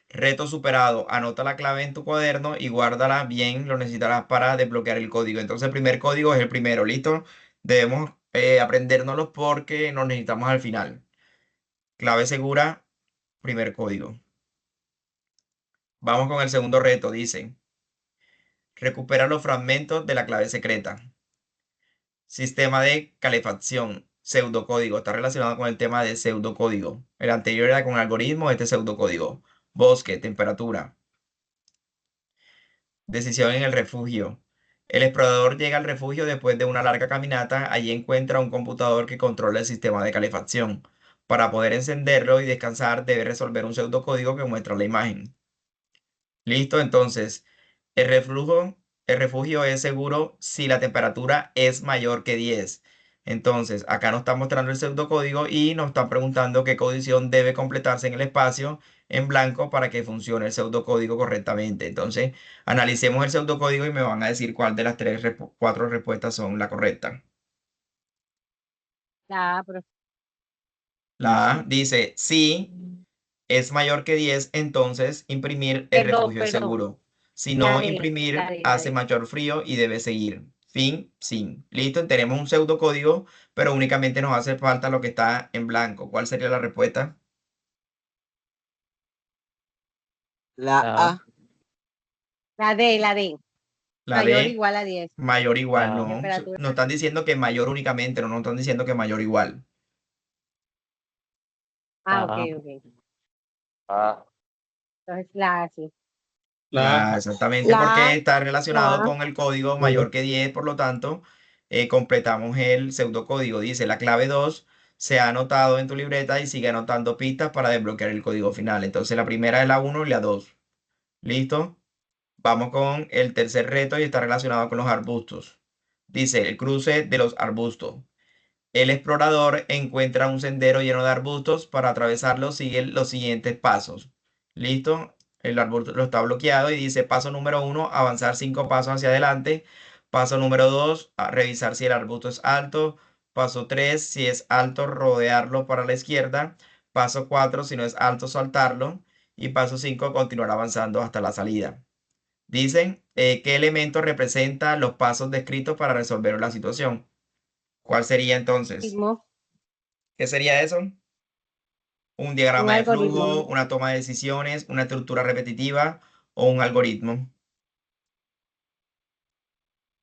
Reto superado. Anota la clave en tu cuaderno y guárdala bien. Lo necesitarás para desbloquear el código. Entonces, el primer código es el primero. ¿Listo? Debemos aprendérnoslos porque nos necesitamos al final. Clave segura, primer código. Vamos con el segundo reto. Dice, recupera los fragmentos de la clave secreta. Sistema de calefacción. Pseudocódigo. Está relacionado con el tema de pseudocódigo. El anterior era con algoritmo, este pseudocódigo. Bosque, temperatura. Decisión en el refugio. El explorador llega al refugio después de una larga caminata. Allí encuentra un computador que controla el sistema de calefacción. Para poder encenderlo y descansar, debe resolver un pseudocódigo que muestra la imagen. Listo, entonces, el refugio es seguro si la temperatura es mayor que 10. Entonces, acá nos está mostrando el pseudocódigo y nos están preguntando qué condición debe completarse en el espacio en blanco para que funcione el pseudocódigo correctamente. Entonces, analicemos el pseudocódigo y me van a decir cuál de las cuatro respuestas son la correcta. La A, profe. La A dice, si es mayor que 10, entonces imprimir el Perdón, refugio es perdón. seguro. Si La no, D, la imprimir D, la hace D. mayor frío y debe seguir. Fin, sin. Listo, tenemos un pseudocódigo, pero únicamente nos hace falta lo que está en blanco. ¿Cuál sería la respuesta? La La A. La D, la D. La Mayor o D, igual a 10. mayor o igual, A. no. Temperatura. Nos están diciendo que mayor únicamente, no nos están diciendo que mayor o igual. Ah, ok, A. ok. A. Entonces la A, sí. La A. Exactamente, La porque A, está relacionado la A. con el código Muy mayor bien. que 10, por lo tanto, completamos el pseudocódigo. Dice, la clave 2 se ha anotado en tu libreta y sigue anotando pistas para desbloquear el código final. Entonces, la primera es la 1 y la 2. ¿Listo? Vamos con el tercer reto y está relacionado con los arbustos. Dice, el cruce de los arbustos. El explorador encuentra un sendero lleno de arbustos. Para atravesarlo sigue los siguientes pasos. ¿Listo? El arbusto lo está bloqueado y dice paso número 1, avanzar 5 pasos hacia adelante. Paso número 2, revisar si el arbusto es alto. Paso 3, si es alto, rodearlo para la izquierda. Paso 4, si no es alto, saltarlo. Y paso 5, continuar avanzando hasta la salida. Dicen qué elemento representa los pasos descritos para resolver la situación. ¿Cuál sería entonces? Algoritmo. ¿Qué sería eso? Un Un diagrama de flujo, algoritmo. una toma de decisiones, una estructura repetitiva o un algoritmo.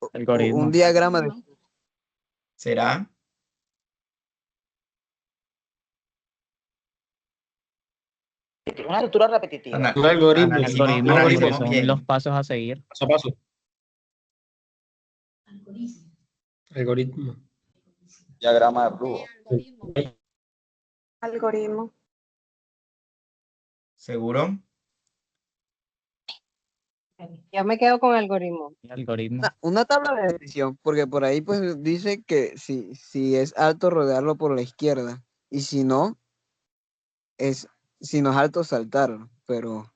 Un Algoritmo. diagrama de... ¿Será? Una estructura repetitiva. Un algoritmo. Algoritmo, porque Analicemos son los bien. pasos a seguir. Paso a paso. Algoritmo. Diagrama de flujo. Algoritmo. ¿Seguro? Yo me quedo con algoritmo. Algoritmo. Una tabla de decisión, porque por ahí pues dice que si es alto, rodearlo por la izquierda. Y si no es alto, saltarlo. Pero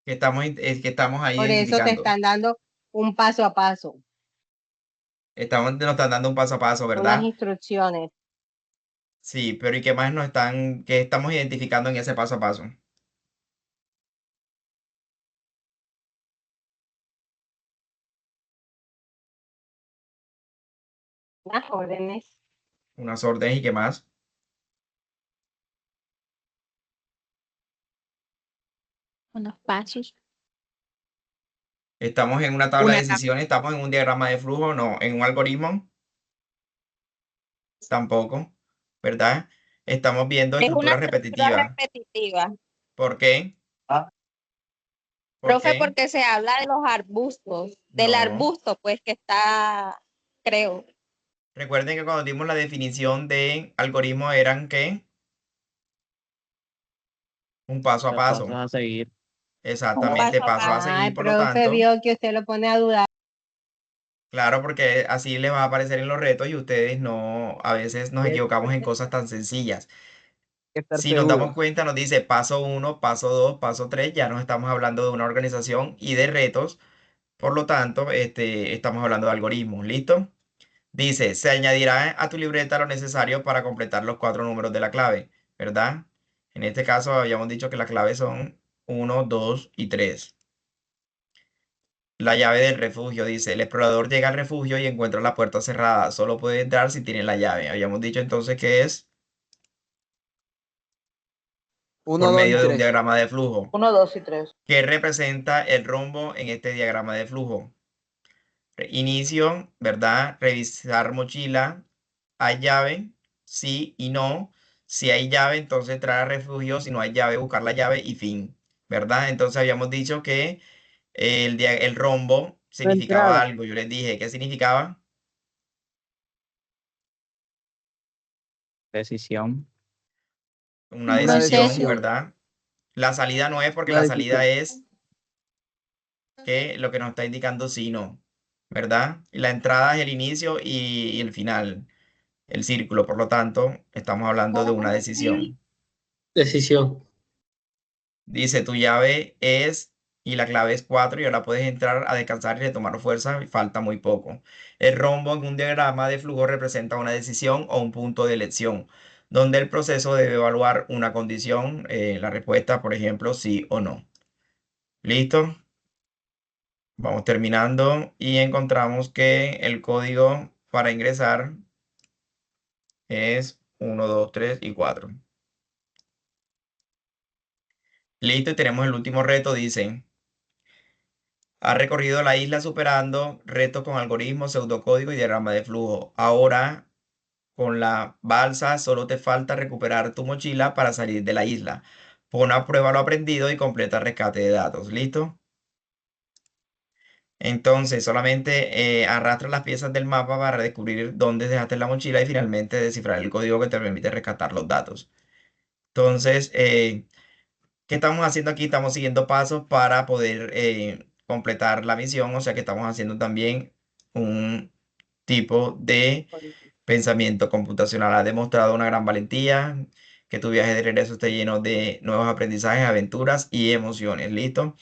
Es que estamos ahí Por eso te identificando. están dando un paso a paso, Nos están dando un paso a paso, unas ¿verdad? instrucciones. Sí, pero ¿y qué más qué estamos identificando en ese paso a paso? Unas órdenes. Unas órdenes y qué más. Unos pasos. Estamos en una tabla de Una decisiones, estamos en un diagrama de flujo, no, en un algoritmo, tampoco, ¿verdad? Estamos viendo Es una estructuras estructura repetitivas. repetitiva. ¿Por qué? ¿Por Profe, qué? porque se habla de los arbustos, del No. arbusto, pues que está, creo. Recuerden que cuando dimos la definición de algoritmo eran ¿qué? Un paso a Los paso. pasos a seguir. Exactamente, paso a Ay, seguir, por lo profe, tanto. vio que usted lo pone a dudar. Claro, porque así les va a aparecer en los retos y ustedes no, a veces nos equivocamos en cosas tan sencillas. que estar Si nos damos seguro. cuenta, nos dice paso 1, paso 2, paso 3, ya nos estamos hablando de una organización y de retos, por lo tanto, estamos hablando de algoritmos, ¿listo? Dice, se añadirá a tu libreta lo necesario para completar los 4 números de la clave, ¿verdad? En este caso habíamos dicho que la clave son 1, 2 y 3. La llave del refugio dice, el explorador llega al refugio y encuentra la puerta cerrada. Solo puede entrar si tiene la llave. Habíamos dicho entonces que es 1, por 2 y medio de un 3. diagrama de flujo. 1, 2 y 3. ¿Qué representa el rombo en este diagrama de flujo? Inicio, ¿verdad? Revisar mochila. ¿Hay llave? Sí y no. Si hay llave, entonces entrar al refugio. Si no hay llave, buscar la llave y fin. ¿Verdad? Entonces habíamos dicho que el rombo La significaba entrada. algo. Yo les dije, ¿qué significaba? Decisión. Una Una decisión, decisión. ¿verdad? La salida no es porque Una la decisión. salida es que lo que nos está indicando sí, no, ¿verdad? Y la entrada es el inicio y el final. el círculo. Por lo tanto, estamos hablando de una decisión. Decisión. Dice, tu llave es y la clave es 4 y ahora puedes entrar a descansar y retomar fuerza. Falta muy poco. El rombo en un diagrama de flujo representa una decisión o un punto de elección, donde el proceso debe evaluar una condición, la respuesta, por ejemplo, sí o no. ¿Listo? Vamos terminando y encontramos que el código para ingresar es 1, 2, 3 y 4. Listo, y tenemos el último reto, dice, ha recorrido la isla superando retos con algoritmos, pseudocódigo y diagrama de flujo. Ahora, con la balsa, solo te falta recuperar tu mochila para salir de la isla. Pon a prueba lo aprendido y completa el rescate de datos. ¿Listo? Entonces, solamente arrastra las piezas del mapa para descubrir dónde dejaste la mochila y finalmente descifrar el código que te permite rescatar los datos. Entonces, ¿qué estamos haciendo aquí? Estamos siguiendo pasos para poder completar la misión, o sea que estamos haciendo también un tipo de pensamiento computacional. Ha demostrado una gran valentía, que tu viaje de regreso esté lleno de nuevos aprendizajes, aventuras y emociones. ¿Listo?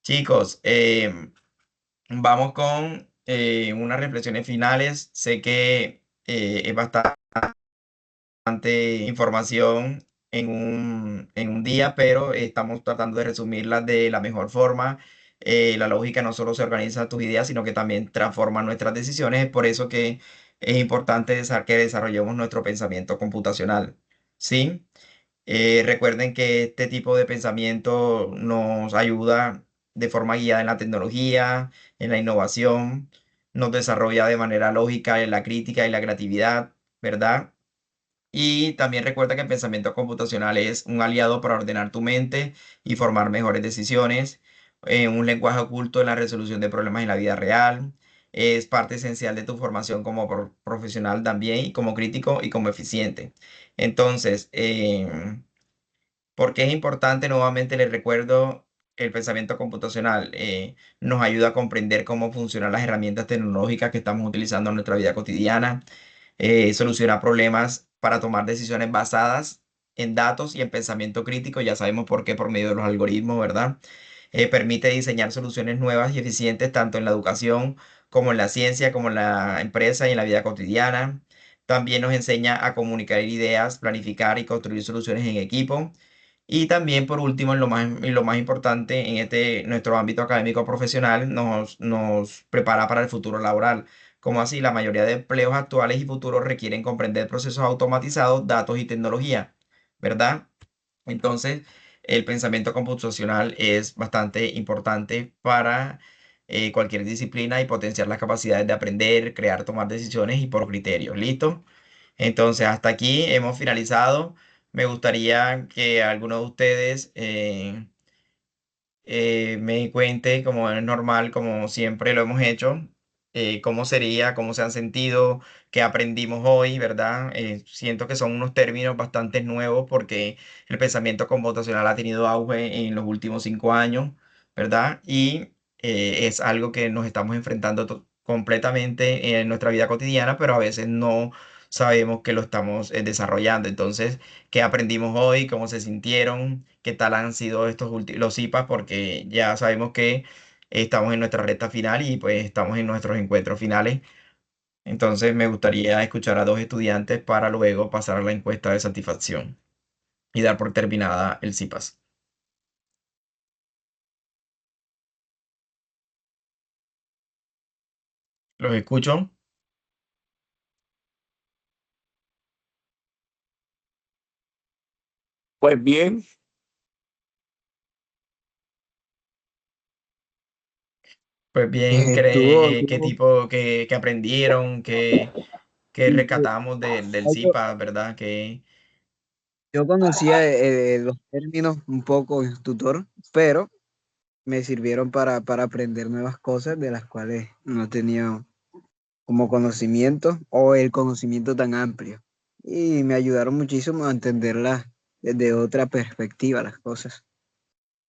Chicos, vamos con unas reflexiones finales. Sé que es bastante información en un día, pero estamos tratando de resumirla de la mejor forma. La lógica no solo se organiza tus ideas, sino que también transforma nuestras decisiones. Es por eso que es importante que desarrollemos nuestro pensamiento computacional. ¿Sí? Recuerden que este tipo de pensamiento nos ayuda de forma guiada en la tecnología, en la innovación, nos desarrolla de manera lógica en la crítica y la creatividad, ¿verdad? Y también recuerda que el pensamiento computacional es un aliado para ordenar tu mente y formar mejores decisiones, un lenguaje oculto en la resolución de problemas en la vida real. Es parte esencial de tu formación como profesional también, y como crítico y como eficiente. Entonces, ¿por qué es importante? Nuevamente les recuerdo, el pensamiento computacional nos ayuda a comprender cómo funcionan las herramientas tecnológicas que estamos utilizando en nuestra vida cotidiana, solucionar problemas para tomar decisiones basadas en datos y en pensamiento crítico. Ya sabemos por qué, por medio de los algoritmos, ¿verdad? Permite diseñar soluciones nuevas y eficientes tanto en la educación como en la ciencia, como en la empresa y en la vida cotidiana. También nos enseña a comunicar ideas, planificar y construir soluciones en equipo. Y también, por último, en lo más importante, en nuestro ámbito académico profesional, nos prepara para el futuro laboral. Como así, la mayoría de empleos actuales y futuros requieren comprender procesos automatizados, datos y tecnología, ¿verdad? Entonces, el pensamiento computacional es bastante importante para cualquier disciplina y potenciar las capacidades de aprender, crear, tomar decisiones y por criterios. ¿Listo? Entonces, hasta aquí hemos finalizado. Me gustaría que alguno de ustedes me cuente, como es normal, como siempre lo hemos hecho, cómo sería, cómo se han sentido, qué aprendimos hoy, ¿verdad? Siento que son unos términos bastante nuevos porque el pensamiento computacional ha tenido auge en los últimos 5 años, ¿verdad? Y es algo que nos estamos enfrentando completamente en nuestra vida cotidiana, pero a veces no sabemos que lo estamos desarrollando. Entonces, qué aprendimos hoy, cómo se sintieron, qué tal han sido estos los IPAs, porque ya sabemos que estamos en nuestra recta final y pues estamos en nuestros encuentros finales. Entonces me gustaría escuchar a dos estudiantes para luego pasar a la encuesta de satisfacción y dar por terminada el CIPAS. ¿Los escucho? Pues bien, Pues bien, Estuvo, ¿qué estuvo- tipo, qué aprendieron, qué rescatamos del algo- CIPAS, ¿verdad? yo conocía los términos un poco, tutor, pero me sirvieron para aprender nuevas cosas de las cuales no tenía como conocimiento o el conocimiento tan amplio. Y me ayudaron muchísimo a entenderlas desde otra perspectiva las cosas.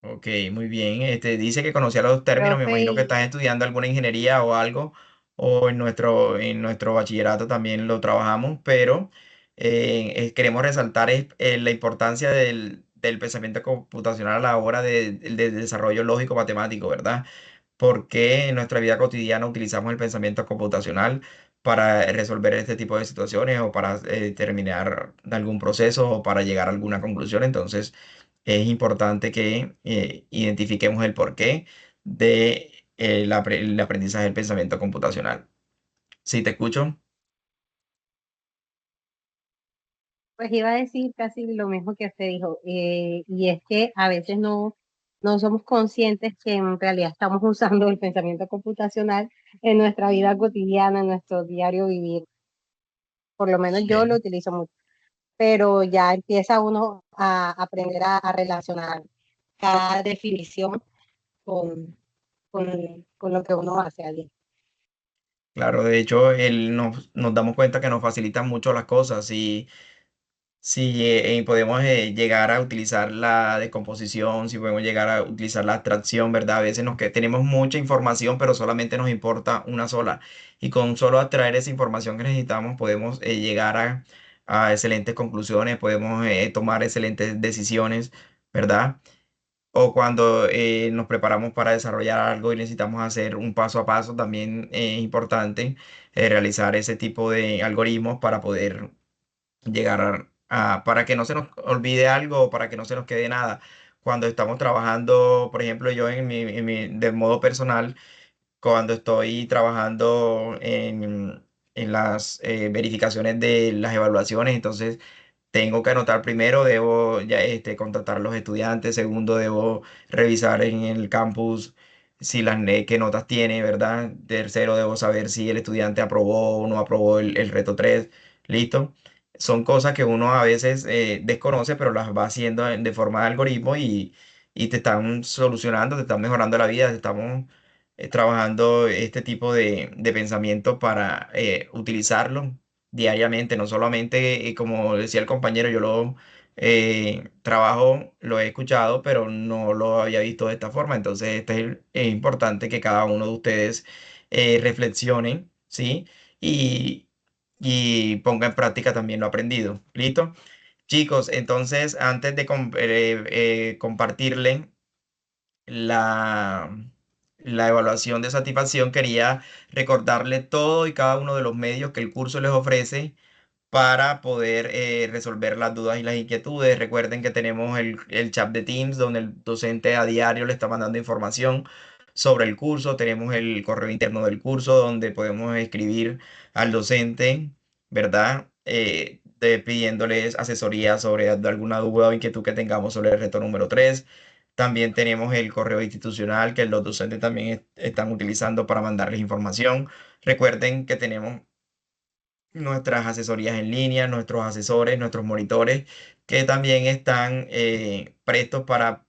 Ok, muy bien. Dice que conocía los términos, me Profe, imagino que estás estudiando alguna ingeniería o algo, o en nuestro bachillerato también lo trabajamos, pero queremos resaltar la importancia del pensamiento computacional a la hora del desarrollo lógico matemático, ¿verdad? Porque en nuestra vida cotidiana utilizamos el pensamiento computacional para resolver este tipo de situaciones o para terminar algún proceso o para llegar a alguna conclusión. Entonces, es importante que identifiquemos el porqué de el aprendizaje del pensamiento computacional. ¿Sí te escucho? Pues iba a decir casi lo mismo que usted dijo, y es que a veces no somos conscientes que en realidad estamos usando el pensamiento computacional en nuestra vida cotidiana, en nuestro diario vivir. Por lo menos yo lo Sí. utilizo mucho, pero ya empieza uno a aprender a relacionar cada definición con, con lo que uno hace allí. Claro, de hecho, nos damos cuenta que nos facilitan mucho las cosas y si podemos llegar a utilizar la descomposición, si podemos llegar a utilizar la abstracción, ¿verdad? A veces que tenemos mucha información, pero solamente nos importa una sola. Y con solo extraer esa información que necesitamos, podemos llegar a excelentes conclusiones, podemos tomar excelentes decisiones, ¿verdad? O cuando nos preparamos para desarrollar algo y necesitamos hacer un paso a paso, también es importante realizar ese tipo de algoritmos para poder llegar para que no se nos olvide algo o para que no se nos quede nada. Cuando estamos trabajando, por ejemplo, yo de modo personal, cuando estoy trabajando en las verificaciones de las evaluaciones, entonces tengo que anotar primero, debo ya contactar a los estudiantes, segundo, debo revisar en el campus si qué notas tiene, ¿verdad? Tercero, debo saber si el estudiante aprobó o no aprobó el reto 3, ¿listo? Son cosas que uno a veces desconoce, pero las va haciendo de forma de algoritmo y te están solucionando, te están mejorando la vida, te estamos trabajando este tipo de pensamiento para utilizarlo diariamente, no solamente, como decía el compañero, yo lo trabajo, lo he escuchado, pero no lo había visto de esta forma. Entonces, es importante que cada uno de ustedes reflexionen, ¿sí? Y, y ponga en práctica también lo aprendido. ¿Listo? Chicos, entonces, antes de compartirle la, la evaluación de satisfacción, quería recordarle todo y cada uno de los medios que el curso les ofrece para poder resolver las dudas y las inquietudes. Recuerden que tenemos el chat de Teams donde el docente a diario le está mandando información sobre el curso. Tenemos el correo interno del curso donde podemos escribir al docente, ¿verdad? Pidiéndoles asesoría sobre alguna duda o inquietud que tengamos sobre el reto número 3. También tenemos el correo institucional que los docentes también están utilizando para mandarles información. Recuerden que tenemos nuestras asesorías en línea, nuestros asesores, nuestros monitores, que también están prestos para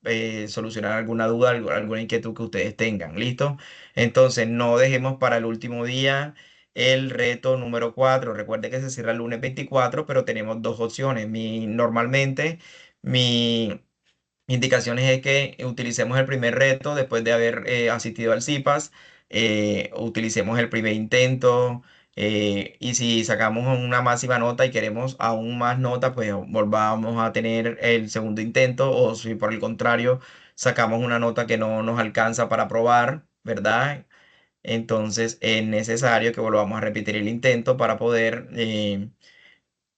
solucionar alguna duda, alguna inquietud que ustedes tengan. ¿Listo? Entonces, no dejemos para el último día el reto número 4. Recuerde que se cierra el lunes 24, pero tenemos dos opciones. Normalmente, mi indicaciones es que utilicemos el primer reto después de haber asistido al CIPAS, utilicemos el primer intento y si sacamos una máxima nota y queremos aún más nota, pues volvamos a tener el segundo intento o si por el contrario sacamos una nota que no nos alcanza para probar, ¿verdad? Entonces es necesario que volvamos a repetir el intento para poder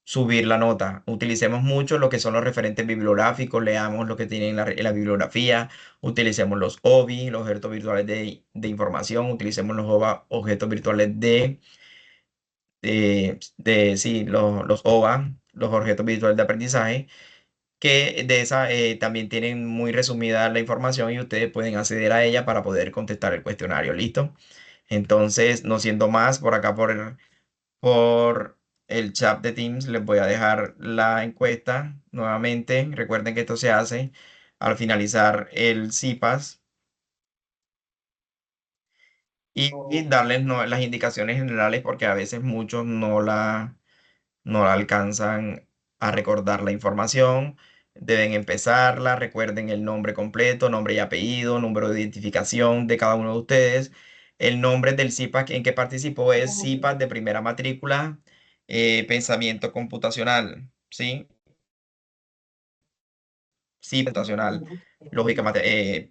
subir la nota. Utilicemos mucho lo que son los referentes bibliográficos, leamos lo que tiene en la bibliografía, utilicemos los OVI, los objetos virtuales de información, utilicemos los objetos virtuales sí, los OVA, los objetos virtuales de aprendizaje, que de esa también tienen muy resumida la información y ustedes pueden acceder a ella para poder contestar el cuestionario. ¿Listo? Entonces, no siendo más, por acá por el chat de Teams les voy a dejar la encuesta nuevamente. Recuerden que esto se hace al finalizar el CIPAS y darles las indicaciones generales porque a veces muchos no la alcanzan a recordar la información. Deben empezarla. Recuerden el nombre completo, nombre y apellido, número de identificación de cada uno de ustedes. El nombre del CIPAC en que participó es CIPAC de primera matrícula, pensamiento computacional, ¿sí? Sí, computacional,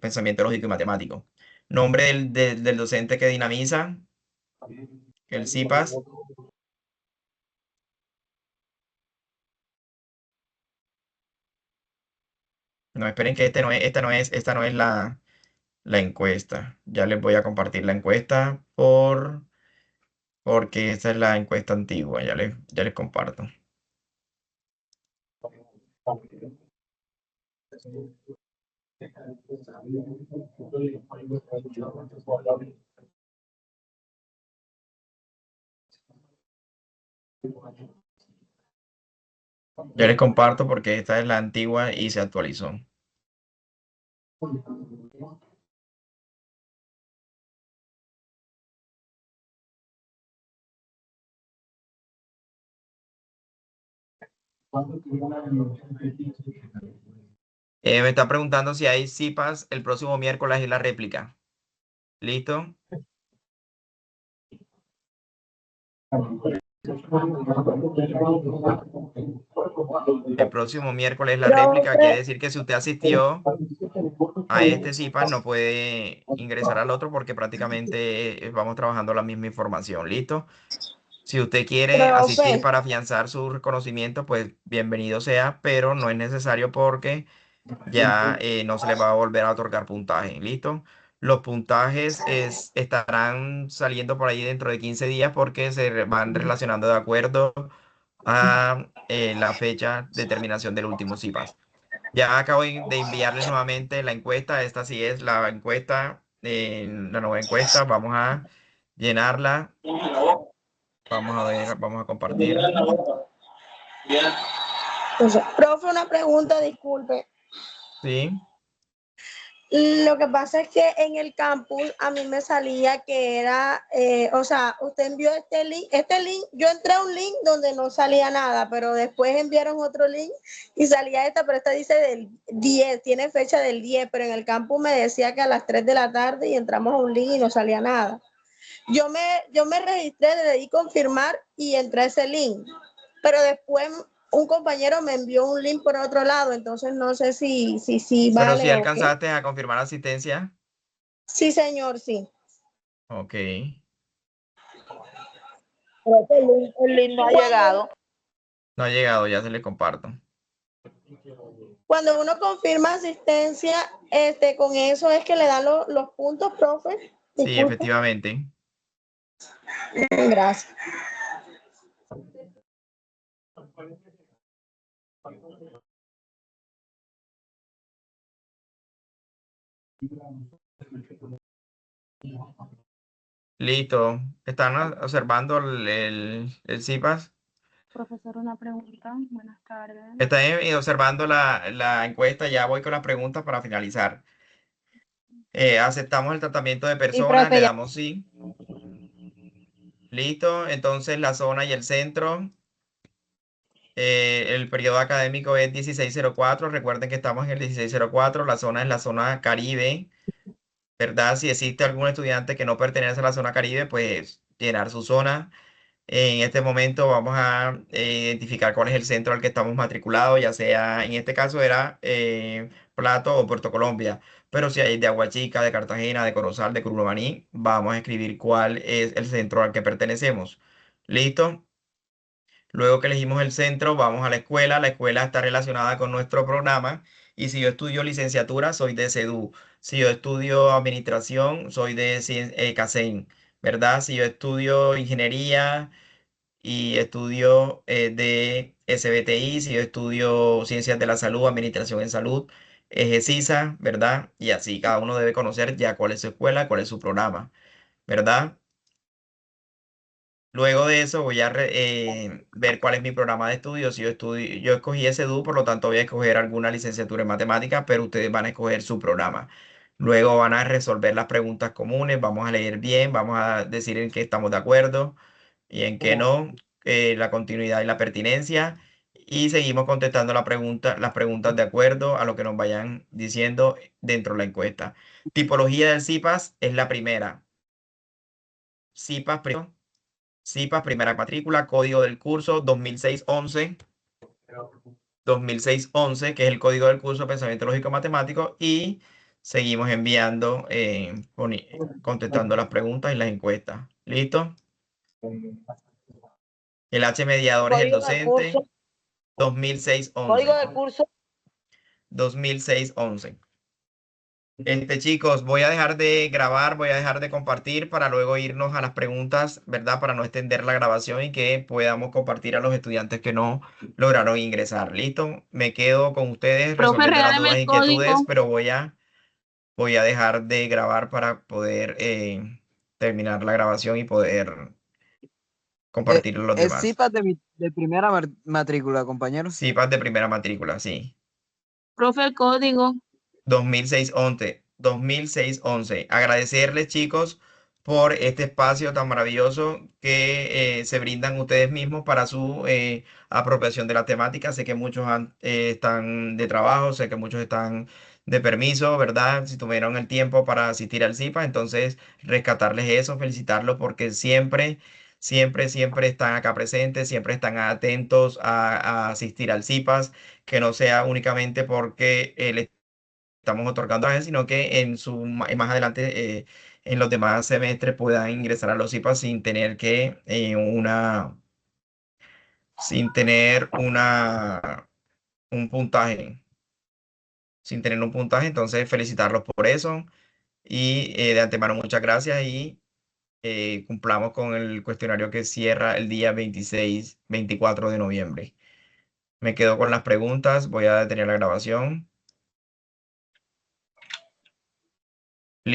pensamiento lógico y matemático. Nombre del docente que dinamiza el CIPAS. No, esperen que esta no es la encuesta. Ya les voy a compartir la encuesta porque esta es la encuesta antigua. Ya les comparto. Ya les comparto porque esta es la antigua y se actualizó. Me está preguntando si hay CIPAS el próximo miércoles y la réplica. ¿Listo? El próximo miércoles la réplica quiere decir que si usted asistió a este CIPAS no puede ingresar al otro porque prácticamente vamos trabajando la misma información. ¿Listo? Si usted quiere asistir Profe, para afianzar su conocimiento, pues bienvenido sea, pero no es necesario porque ya no se le va a volver a otorgar puntaje. ¿Listo? Los puntajes estarán saliendo por ahí dentro de 15 días porque van relacionando de acuerdo a la fecha de terminación del último CIPAS. Ya acabo de enviarles nuevamente la encuesta. Esta sí es la encuesta, la nueva encuesta. Vamos a llenarla. Vamos a compartir. profe, una pregunta, disculpe. Sí. Lo que pasa es que en el campus a mí me salía que era, o sea, usted envió este link, yo entré a un link donde no salía nada, pero después enviaron otro link y salía esta, pero esta dice del 10, tiene fecha del 10, pero en el campus me decía que a las 3 de la tarde y entramos a un link y no salía nada. Yo me registré, le di confirmar y entré a ese link, pero después un compañero me envió un link por otro lado, entonces no sé si Pero si vale o qué. alcanzaste a confirmar asistencia. Sí, señor, sí. Ok. El link no ha llegado. No ha llegado, ya se le comparto. Cuando uno confirma asistencia, con eso es que le dan los puntos, profe. Sí, Disculpe. efectivamente. Gracias. Listo. ¿Están observando el CIPAS? Profesor, una pregunta. Buenas tardes. Están observando la encuesta. Ya voy con las preguntas para finalizar. Aceptamos el tratamiento de personas, profe, le ya. damos sí. Listo. Entonces la zona y el centro. El periodo académico es 1604. Recuerden que estamos en el 1604. La zona es la zona Caribe, ¿verdad? Si existe algún estudiante que no pertenece a la zona Caribe, pues llenar su zona. En este momento vamos a identificar cuál es el centro al que estamos matriculados, ya sea, en este caso era Plato o Puerto Colombia, pero si hay de Aguachica, de Cartagena, de Corozal, de Curumaní, vamos a escribir cuál es el centro al que pertenecemos. ¿Listo? Luego que elegimos el centro, vamos a la escuela está relacionada con nuestro programa y si yo estudio licenciatura, soy de CEDU. Si yo estudio administración, soy de CACEIN, ¿verdad? Si yo estudio ingeniería y estudio de SBTI, si yo estudio ciencias de la salud, administración en salud, es CISA, ¿verdad? Y así cada uno debe conocer ya cuál es su escuela, cuál es su programa, ¿verdad? Luego de eso voy a ver cuál es mi programa de estudio. Si yo escogí SEDU, por lo tanto voy a escoger alguna licenciatura en matemáticas, pero ustedes van a escoger su programa. Luego van a resolver las preguntas comunes, vamos a leer bien, vamos a decir en qué estamos de acuerdo y en qué no, la continuidad y la pertinencia. Y seguimos contestando las preguntas de acuerdo a lo que nos vayan diciendo dentro de la encuesta. Tipología del CIPAS es la primera. CIPAS, primera matrícula, código del curso 2006-11, 2006-11, que es el código del curso Pensamiento Lógico Matemático, y seguimos enviando, contestando las preguntas y las encuestas. ¿Listo? El H mediador es el Código del docente, curso. 2006-11. Código del curso. 2006-11. Chicos, voy a dejar de grabar, voy a dejar de compartir para luego irnos a las preguntas, ¿verdad? Para no extender la grabación y que podamos compartir a los estudiantes que no lograron ingresar. ¿Listo? Me quedo con ustedes Profe, resolviendo las regáleme dudas e el inquietudes, código. pero voy a dejar de grabar para poder terminar la grabación y poder compartirlo a los Es demás. CIPAS de primera matrícula, compañeros. CIPAS de primera matrícula, sí. Profe, el código. 2006-11. 2006-11. Agradecerles, chicos, por este espacio tan maravilloso que se brindan ustedes mismos para su apropiación de la temática. Sé que muchos están de trabajo, sé que muchos están de permiso, ¿verdad? Si tuvieron el tiempo para asistir al CIPA, entonces rescatarles eso, felicitarlos porque siempre, siempre, siempre están acá presentes, siempre están atentos a asistir al CIPAS, que no sea únicamente porque les estamos otorgando a él, sino que más adelante en los demás semestres puedan ingresar a los IPA sin tener un puntaje, entonces felicitarlos por eso y de antemano muchas gracias y cumplamos con el cuestionario que cierra el día 26-24 de noviembre. Me quedo con las preguntas, voy a detener la grabación.